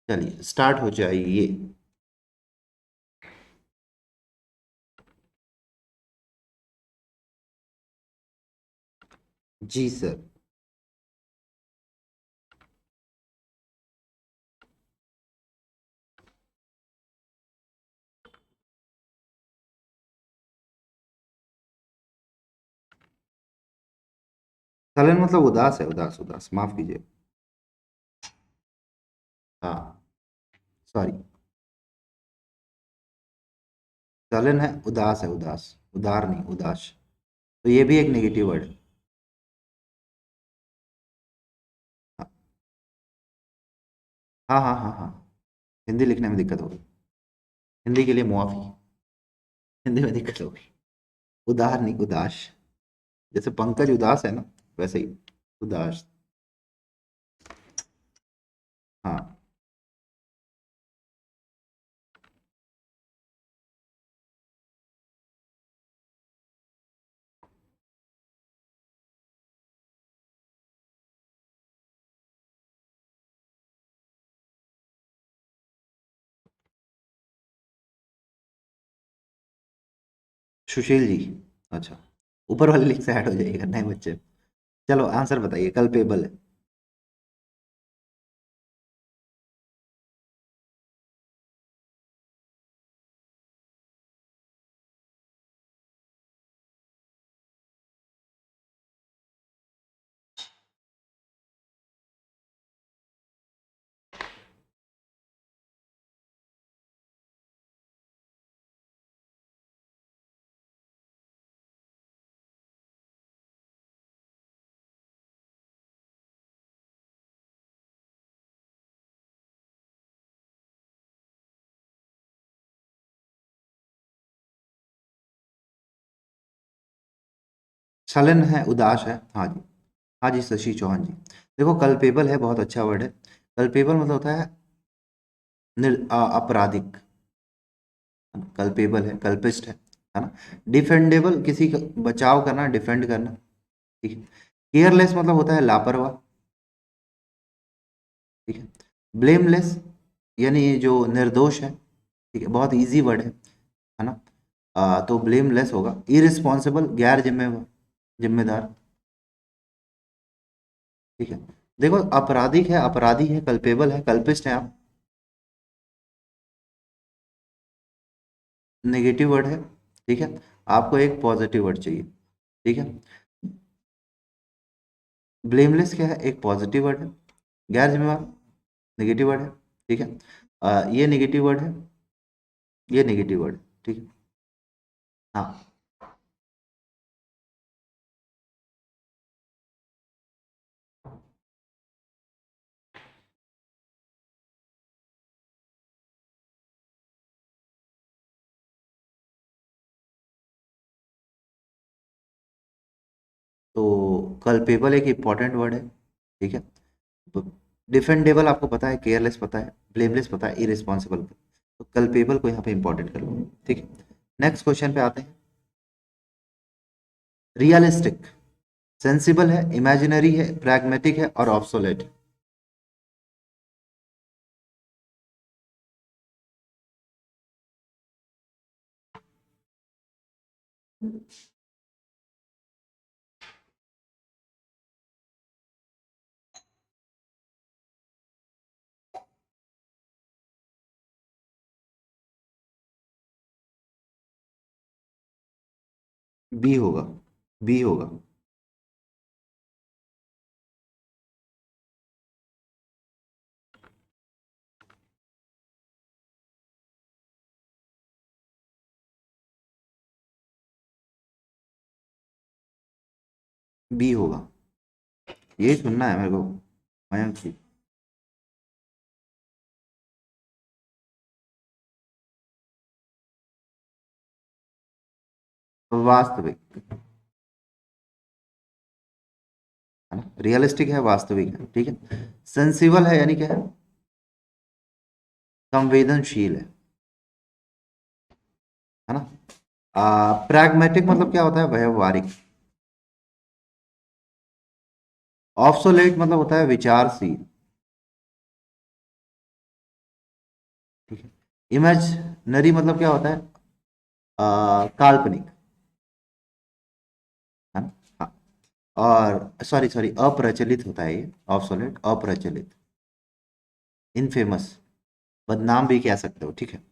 चलिए स्टार्ट हो जाइए। जी सर। सलन मतलब उदास है, उदास उदास, माफ कीजिए। हाँ, सॉरी। सलन है, उदास है, उदास, उदार नहीं, उदास। तो ये भी एक नेगेटिव वर्ड है। हाँ हाँ हाँ हाँ। हिंदी लिखने में दिक्कत होगी, हिंदी के लिए मुआफी, हिंदी में दिक्कत होगी। उदार नहीं, उदास। जैसे पंकज उदास है ना, वैसे ही उदास। हाँ। सुशील जी। अच्छा, ऊपर वाले लिंक से ऐड हो जाइएगा, नहीं बच्चे। चलो आंसर बताइए, कल्पेबल है। छलन है, उदास है, हाँ जी। हाँ जी, शशि चौहान जी। देखो कल्पेबल है, बहुत अच्छा वर्ड है। कल्पेबल मतलब होता है आपराधिक। कल्पेबल है, कल्पिस्ट है ना। डिफेंडेबल किसी का बचाव करना, डिफेंड करना। ठीक है। केयरलेस मतलब होता है लापरवाह। ठीक है। ब्लेमलेस यानी जो निर्दोष है। ठीक है, बहुत इजी वर्ड है ना। तो ब्लेमलेस होगा। इरिस्पॉन्सिबल गैर जिम्मेवार, जिम्मेदार। ठीक है। देखो आपराधिक है, अपराधी है, कल्पेबल है, कल्पिस्ट है आप। नेगेटिव वर्ड है। ठीक है। आपको एक पॉजिटिव वर्ड चाहिए। ठीक है। ब्लेमलेस क्या है? एक पॉजिटिव वर्ड है। गैर जिम्मेवार नेगेटिव वर्ड है। ठीक है। ये नेगेटिव वर्ड है, ये नेगेटिव वर्ड है। ठीक है। हाँ। तो कल्पेबल एक इंपॉर्टेंट वर्ड है। ठीक है। डिफेंडेबल आपको पता है, केयरलेस पता है, ब्लेमलेस पता है, इरिस्पॉन्सिबल। तो कल्पेबल को यहाँ पे इंपॉर्टेंट कर लो। ठीक है। नेक्स्ट क्वेश्चन पे आते हैं। रियलिस्टिक, सेंसिबल है, इमेजिनरी है, प्रैग्मेटिक है और ऑब्सोलेट। बी होगा, बी होगा। बी होगा, यही सुनना है मेरे को मयंक जी। वास्तविक है ना, रियलिस्टिक है, वास्तविक है, ठीक है। सेंसिबल है यानी क्या है, संवेदनशील है ना। प्रैग्मेटिक मतलब क्या होता है, व्यवहारिक। ऑब्सोलेट मतलब होता है विचारशील, ठीक है। इमेजिनरी मतलब क्या होता है, काल्पनिक, है ना। हाँ, और सॉरी सॉरी अप्रचलित होता है ये, ऑब्सोलेट अप्रचलित, इनफेमस, बदनाम भी कह सकते हो, ठीक है।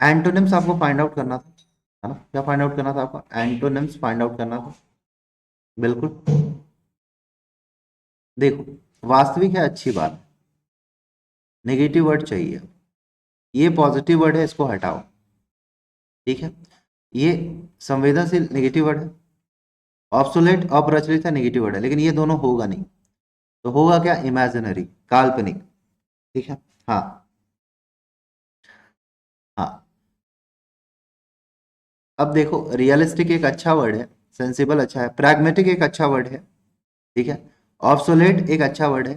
एंटोनिम्स आपको फाइंड आउट करना था, है ना, क्या फाइंड आउट करना था आपको, एंटोनिम्स फाइंड आउट करना था, बिल्कुल। देखो, वास्तविक है, अच्छी बात है, नेगेटिव वर्ड चाहिए, ये पॉजिटिव वर्ड है, इसको हटाओ, ठीक है। ये संवेदनशील नेगेटिव वर्ड है, ऑब्सोलेट अप्रचलित है, नेगेटिव वर्ड है, लेकिन ये दोनों होगा नहीं, तो होगा क्या, इमेजिनरी, काल्पनिक, ठीक है। हाँ, हाँ। अब देखो, रियलिस्टिक एक अच्छा वर्ड है, सेंसिबल अच्छा है, प्रैग्मेटिक एक अच्छा वर्ड है, ठीक है। ऑब्सोलेट एक अच्छा वर्ड है,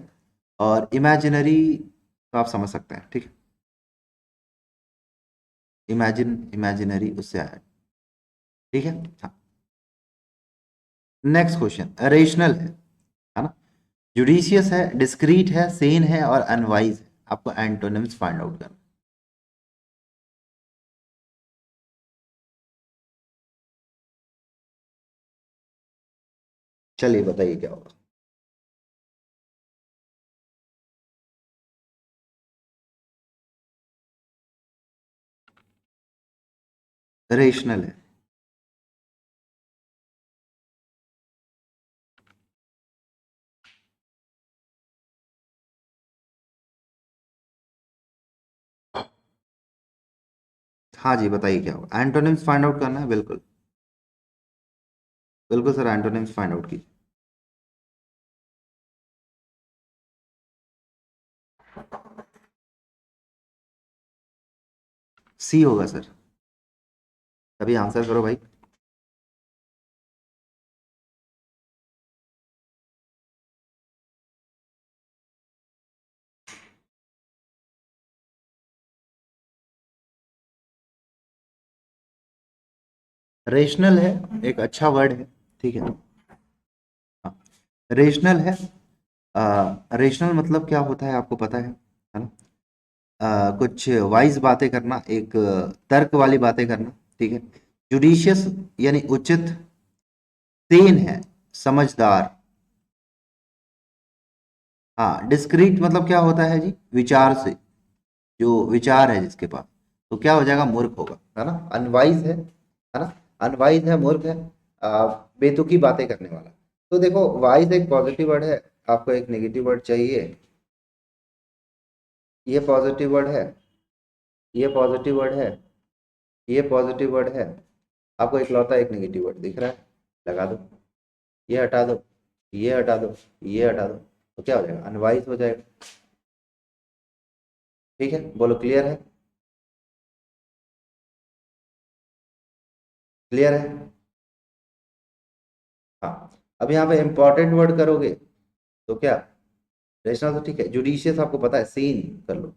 और इमेजिनरी तो आप समझ सकते हैं, ठीक है। इमेजिनरी उससे आया, ठीक है। हाँ, नेक्स्ट क्वेश्चन, रेशनल है ना, जुडिशियस है, डिस्क्रीट है, सेन है और अनवाइज है। आपको एंटोनिम्स फाइंड आउट करना। चलिए बताइए क्या होगा। रेशनल है। हाँ जी, बताइए क्या होगा, एंटोनिम्स फाइंड आउट करना है, बिल्कुल। बिल्कुल सर, एंटोनिम्स फाइंड आउट कीजिए। सी होगा सर, तभी आंसर करो भाई। रेशनल है, एक अच्छा वर्ड है, ठीक है। हाँ, रेशनल है। रेशनल मतलब क्या होता है आपको पता है ना। कुछ वाइज बातें करना, एक तर्क वाली बातें करना, ठीक है। जुडिशियस यानी उचित, सेन है, समझदार। हाँ, डिस्क्रीट मतलब क्या होता है जी, विचार से, जो विचार है जिसके पास, तो क्या हो जाएगा, मूर्ख होगा, है ना। अनवाइज है ना, अनवाइज है, मूर्ख है, बेतुकी बातें करने वाला। तो देखो, वाइज एक पॉजिटिव वर्ड है, आपको एक नेगेटिव वर्ड चाहिए, ये पॉजिटिव वर्ड है, ये पॉजिटिव वर्ड है, ये पॉजिटिव वर्ड है, आपको इकलौता एक नेगेटिव वर्ड दिख रहा है, लगा दो, ये हटा दो, ये हटा दो, ये हटा दो, तो क्या हो जाएगा, अनवाइज हो जाएगा, ठीक है। बोलो, क्लियर है, क्लियर है। हाँ, अब यहाँ पे इंपॉर्टेंट वर्ड करोगे तो क्या, रेशनल तो ठीक है, जुडिशियस आपको पता है, सीन कर लो,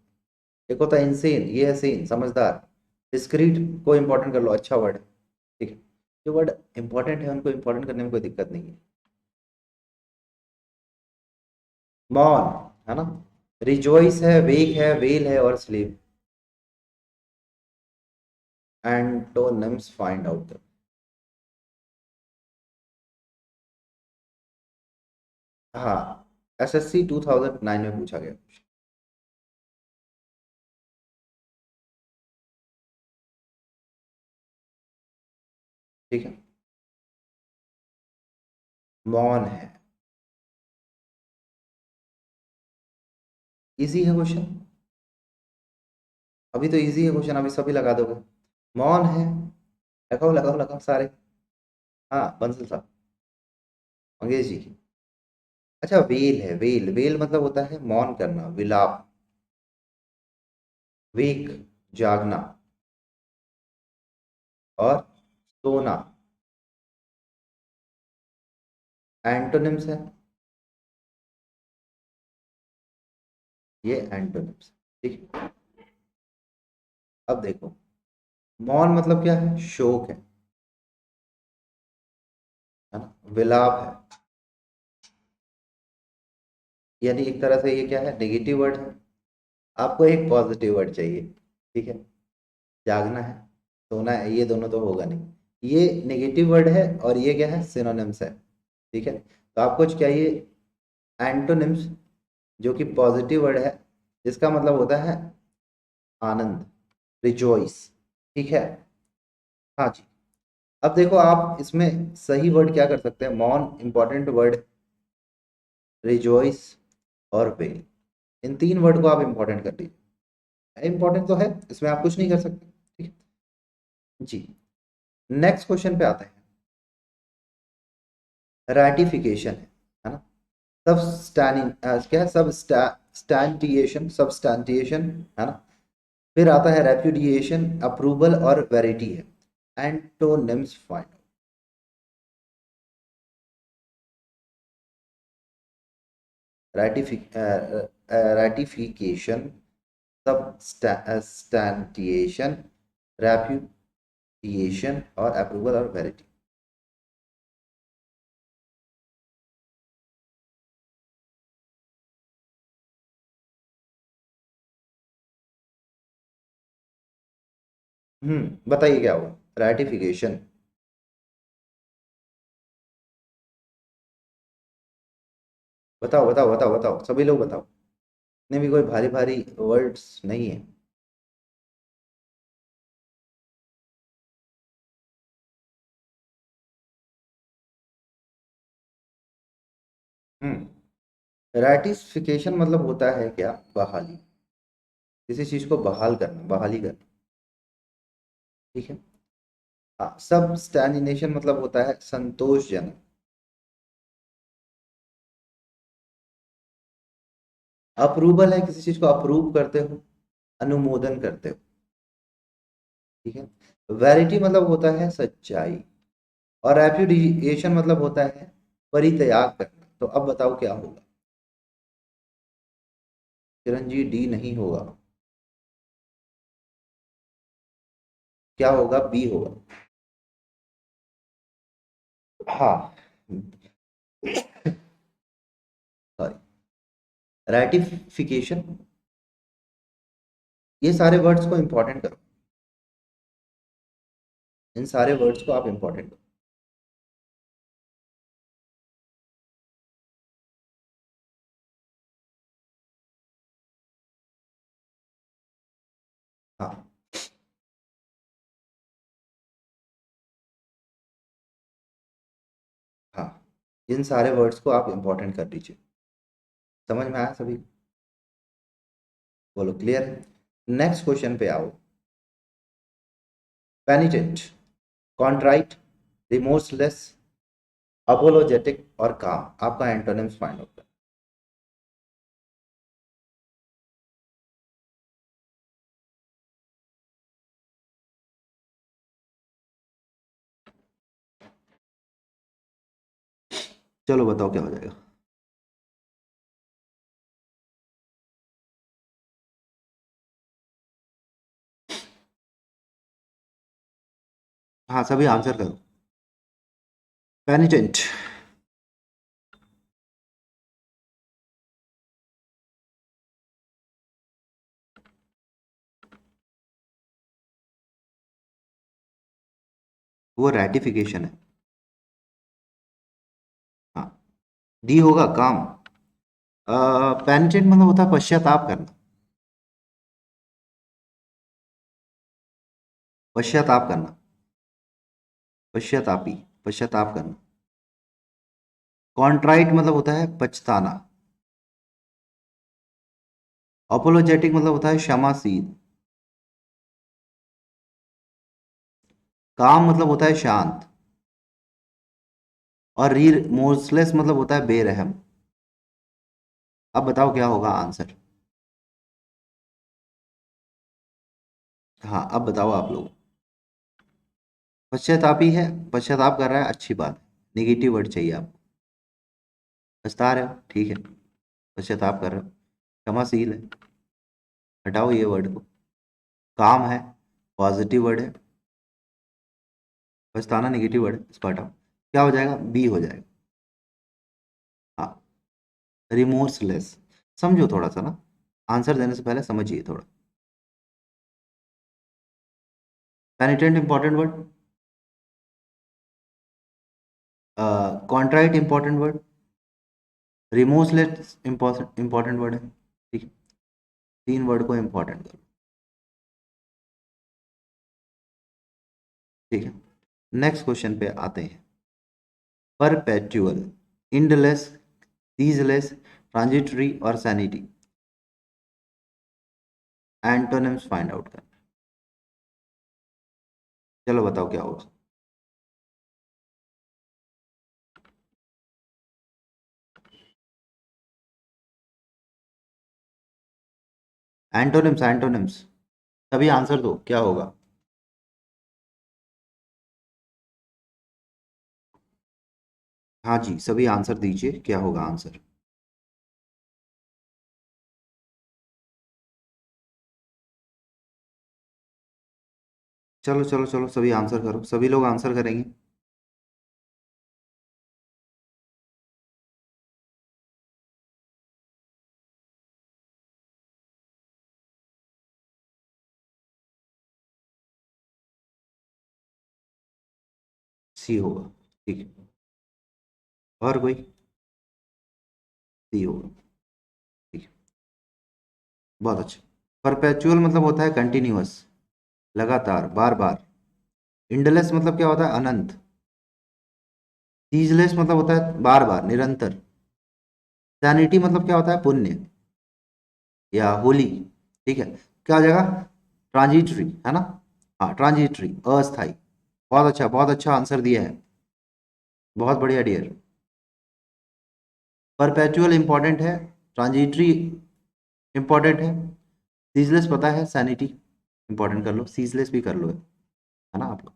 एक होता है इनसेन, ये है सीन, समझदार। डिस्क्रीट को इंपॉर्टेंट कर लो, अच्छा वर्ड है, ठीक है। जो वर्ड इंपॉर्टेंट है उनको इंपॉर्टेंट करने में कोई दिक्कत नहीं है। मौन, है ना, रिजॉइस है, वेक है, वेल है और स्लीप। Antonyms find out. हाँ, एसएससी 2009 में पूछा गया, ठीक है। मौन है। इजी है क्वेश्चन, अभी तो इजी है क्वेश्चन, अभी सभी लगा दोगे। मौन है। लगाओ लगाओ लगाओ सारे। हाँ बंसल साहब, मंगेश जी। अच्छा वेल है, वेल वेल मतलब होता है मौन करना, विलाप। वेक, जागना। और सोना, एंटोनिम्स है। ये एंटोनिम्स, ठीक है। अब देखो, मौन मतलब क्या है, शोक है ना, विलाप है। यानी एक तरह से ये क्या है, नेगेटिव वर्ड है। आपको एक पॉजिटिव वर्ड चाहिए, ठीक है। जागना है, सोना है, ये दोनों तो होगा नहीं। ये नेगेटिव वर्ड है और ये क्या है, सिनोनिम्स है, ठीक है। तो आपको चाहिए एंटोनिम्स, जो कि पॉजिटिव वर्ड है, जिसका मतलब होता है आनंद, रिजॉइस, ठीक है। हाँ जी। अब देखो आप इसमें सही वर्ड क्या कर सकते हैं, मौन इंपॉर्टेंट वर्ड, रिजॉइस और वेल, इन तीन वर्ड को आप इंपॉर्टेंट कर लीजिए। इंपॉर्टेंट तो है, इसमें आप कुछ नहीं कर सकते, ठीक है जी। नेक्स्ट क्वेश्चन पे आते हैं। रैटिफिकेशन है ना, सब स्टैनिंग क्या, सब स्टैंटिएशन, सबस्टैंटिएशन, है ना। फिर आता है रेप्यूडिएशन, अप्रूवल और वेरिटी है। Antonyms find. Ratification, substantiation, repudiation और अप्रूवल और वेरिटी। बताइए क्या हुआ, रैटिफिकेशन। बताओ बताओ बताओ बताओ, सभी लोग बताओ। इतने भी कोई भारी भारी वर्ड्स नहीं है। हम्म रैटिफिकेशन मतलब होता है क्या, बहाली, किसी चीज को बहाल करना, बहाली करना, ठीक है। हाँ, सब स्टैंडिनेशन मतलब होता है संतोषजनक। अप्रूवल है, किसी चीज को अप्रूव करते हो, अनुमोदन करते हो, ठीक है। वैरिटी मतलब होता है सच्चाई। और रेप्यूडिएशन मतलब होता है परित्याग करना। तो अब बताओ क्या होगा। चिरंजीव डी नहीं होगा, क्या होगा, बी होगा। हाँ सॉरी, रैटिफिकेशन। ये सारे वर्ड्स को इंपॉर्टेंट करो, इन सारे वर्ड्स को आप इंपॉर्टेंट करो। हाँ हाँ, इन सारे वर्ड्स को आप इंपॉर्टेंट कर लीजिए। समझ में आया सभी, बोलो क्लियर है। नेक्स्ट क्वेश्चन पे आओ। पेनिटेंट, कॉन्ट्राइट, रिमोर्सलेस, अपोलोजेटिक और काम, आपका एंटोनिम्स फाइंड होता है। चलो बताओ क्या हो जाएगा। हाँ सभी आंसर करो। पेनिटेंट। वो रेटिफिकेशन है। हाँ, डी होगा काम। पेनिटेंट मतलब होता है पश्चाताप करना, पश्चाताप करना, पश्चातापी, पश्चाताप करना। कॉन्ट्राइट मतलब होता है पछताना। अपोलोजेटिक मतलब होता है क्षमाशील। काम मतलब होता है शांत। और रिमोर्सलेस मतलब होता है बेरहम। अब बताओ क्या होगा आंसर। हाँ अब बताओ आप लोग। पश्चातापी है, पश्चाताप कर रहा है, अच्छी बात है, निगेटिव वर्ड चाहिए आपको। पछता रहे हो, ठीक है, पश्चाताप कर रहे हो, क्षमाशील है, हटाओ ये वर्ड को। काम है, पॉजिटिव वर्ड है, पछताना निगेटिव वर्ड है, इसको हटाओ। क्या हो जाएगा, बी हो जाएगा। हाँ, रिमोर्सलेस। समझो थोड़ा सा ना, आंसर देने से पहले समझिए थोड़ा। Penitent important word, contrite important word, remorseless important word है, ठीक है। तीन वर्ड को इंपॉर्टेंट करो, ठीक है। नेक्स्ट क्वेश्चन पे आते हैं। परपेचुअल, इंडलेस, सीजलेस, ट्रांजिटरी और सैनिटी, एंटोनिम्स फाइंड आउट करना। चलो बताओ क्या होगा। एंटोनिम्स, एंटोनिम्स, तभी आंसर दो क्या होगा। हाँ जी, सभी आंसर दीजिए, क्या होगा आंसर। चलो चलो चलो, सभी आंसर करो, सभी लोग आंसर करेंगे। सी होगा, ठीक है। और कोई, सी होगा, ठीक है, बहुत अच्छा। परपेचुअल मतलब होता है कंटिन्यूअस, लगातार, बार बार। इंडलेस मतलब क्या होता है, अनंत। सीजलेस मतलब होता है बार बार, निरंतर। सैनिटी मतलब क्या होता है, पुण्य या होली, ठीक है। क्या हो जाएगा, ट्रांजिटरी, है ना। हाँ, ट्रांजिटरी, अस्थाई। बहुत अच्छा, बहुत अच्छा आंसर दिया है, बहुत बढ़िया डियर। परपेचुअल इंपॉर्टेंट है, ट्रांजिटरी इंपॉर्टेंट है, सीजलेस पता है, सैनिटी इंपॉर्टेंट कर लो, सीजलेस भी कर लो, है ना आप लोग।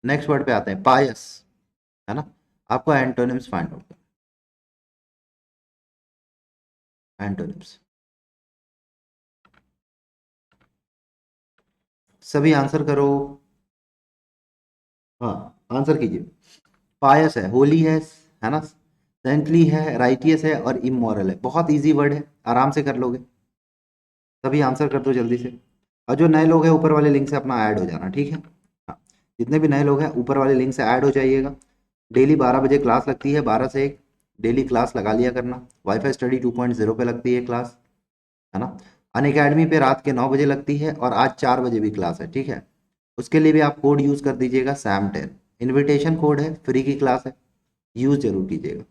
नेक्स्ट वर्ड पे आते हैं, पायस, है ना। आपको एंटोनिम्स फाइंड आउट करना, एंटोनिम्स। सभी आंसर करो। हाँ, आंसर कीजिए। पायस है, होली है ना, सेंटली है, राइटियस है और इमोरल है। बहुत इजी वर्ड है, आराम से कर लोगे। सभी आंसर कर दो जल्दी से। और जो नए लोग हैं ऊपर वाले लिंक से अपना ऐड हो जाना, ठीक है। हाँ, जितने भी नए लोग हैं ऊपर वाले लिंक से ऐड हो जाइएगा। डेली 12 बजे क्लास लगती है, 12 से 1 डेली क्लास लगा लिया करना। वाईफाई स्टडी 2.0 पे लगती है क्लास, है ना। अन अकेडमी पे रात के 9 बजे लगती है और आज 4 बजे भी क्लास है, ठीक है। उसके लिए भी आप कोड यूज़ कर दीजिएगा, SAM10 इनविटेशन कोड है, फ्री की क्लास है, यूज़ जरूर कीजिएगा।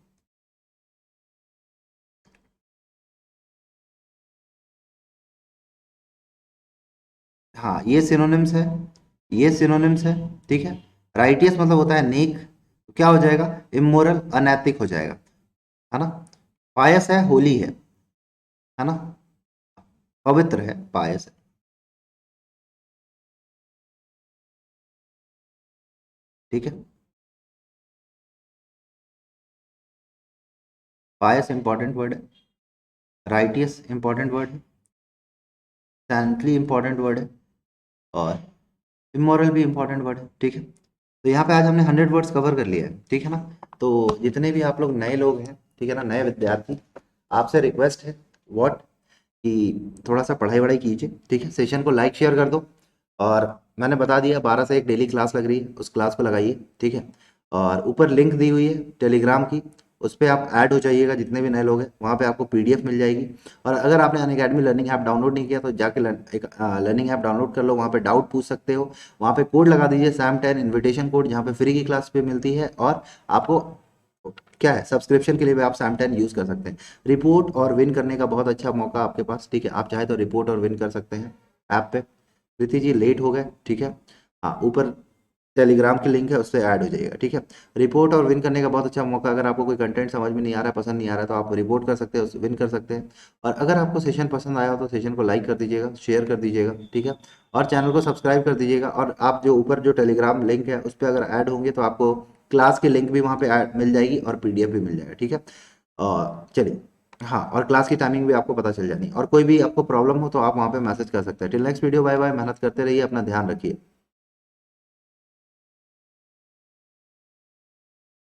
हाँ, ये सिनोनिम्स है, ये सिनोनिम्स है, ठीक है। राइटियस मतलब होता है नेक, तो क्या हो जाएगा, इमोरल, अनैतिक हो जाएगा, है ना। पायस है, होली है ना, पवित्र है, पायस है, ठीक है। पायस इंपॉर्टेंट वर्ड है, राइटियस इंपॉर्टेंट वर्ड है, सैंटली इंपॉर्टेंट वर्ड है और इमोरल भी इंपॉर्टेंट वर्ड है, ठीक है। तो यहाँ पे आज हमने 100 वर्ड्स कवर कर लिया है, ठीक है ना। तो जितने भी आप लोग नए लोग हैं, ठीक है ना, नए विद्यार्थी, आपसे रिक्वेस्ट है व्हाट कि थोड़ा सा पढ़ाई वढ़ाई कीजिए, ठीक है। सेशन को लाइक शेयर कर दो। और मैंने बता दिया 12 से 1 डेली क्लास लग रही है, उस क्लास को लगाइए, ठीक है। और ऊपर लिंक दी हुई है टेलीग्राम की, उस पर आप ऐड हो जाइएगा, जितने भी नए लोग हैं वहाँ पे आपको PDF मिल जाएगी। और अगर आपने अनअकैडमी लर्निंग ऐप डाउनलोड नहीं किया तो जाके एक लर्निंग ऐप डाउनलोड कर लो, वहाँ पे डाउट पूछ सकते हो। वहाँ पे कोड लगा दीजिए SAM10 इन्विटेशन कोड, जहाँ पे फ्री की क्लास पे मिलती है और आपको क्या है, सब्सक्रिप्शन के लिए भी आप सैम 10 यूज़ कर सकते हैं। रिपोर्ट और विन करने का बहुत अच्छा मौका आपके पास, ठीक है, आप चाहे तो रिपोर्ट और विन कर सकते हैं ऐप पे। प्रीति जी लेट हो गए, ठीक है। हाँ, ऊपर टेलीग्राम की लिंक है, उससे ऐड हो जाइएगा, ठीक है। रिपोर्ट और विन करने का बहुत अच्छा मौका, अगर आपको कोई कंटेंट समझ में नहीं आ रहा है, पसंद नहीं आ रहा है, तो आप रिपोर्ट कर सकते हैं, विन कर सकते हैं। और अगर आपको सेशन पसंद आया हो तो सेशन को लाइक कर दीजिएगा, शेयर कर दीजिएगा, ठीक है। और चैनल को सब्सक्राइब कर दीजिएगा। और आप जो ऊपर जो टेलीग्राम लिंक है उस पर अगर ऐड होंगे तो आपको क्लास की लिंक भी वहाँ पे मिल जाएगी और पीडीएफ भी मिल जाएगा, ठीक है। और चलिए, हाँ, और क्लास की टाइमिंग भी आपको पता चल जानी। और कोई भी आपको प्रॉब्लम हो तो आप वहाँ पे मैसेज कर सकते हैं। Till next video, bye bye, मेहनत करते रहिए, अपना ध्यान रखिए।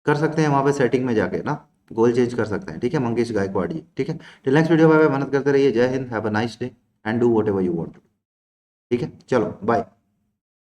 कर सकते हैं वहाँ पे सेटिंग में जाके ना, गोल चेंज कर सकते हैं, ठीक है, मंगेश गायकवाड़ जी, ठीक है। Till next video, bye bye, मेहनत करते रहिए, जय हिंद, have a nice day and do whatever you want. ठीक है, चलो बाय।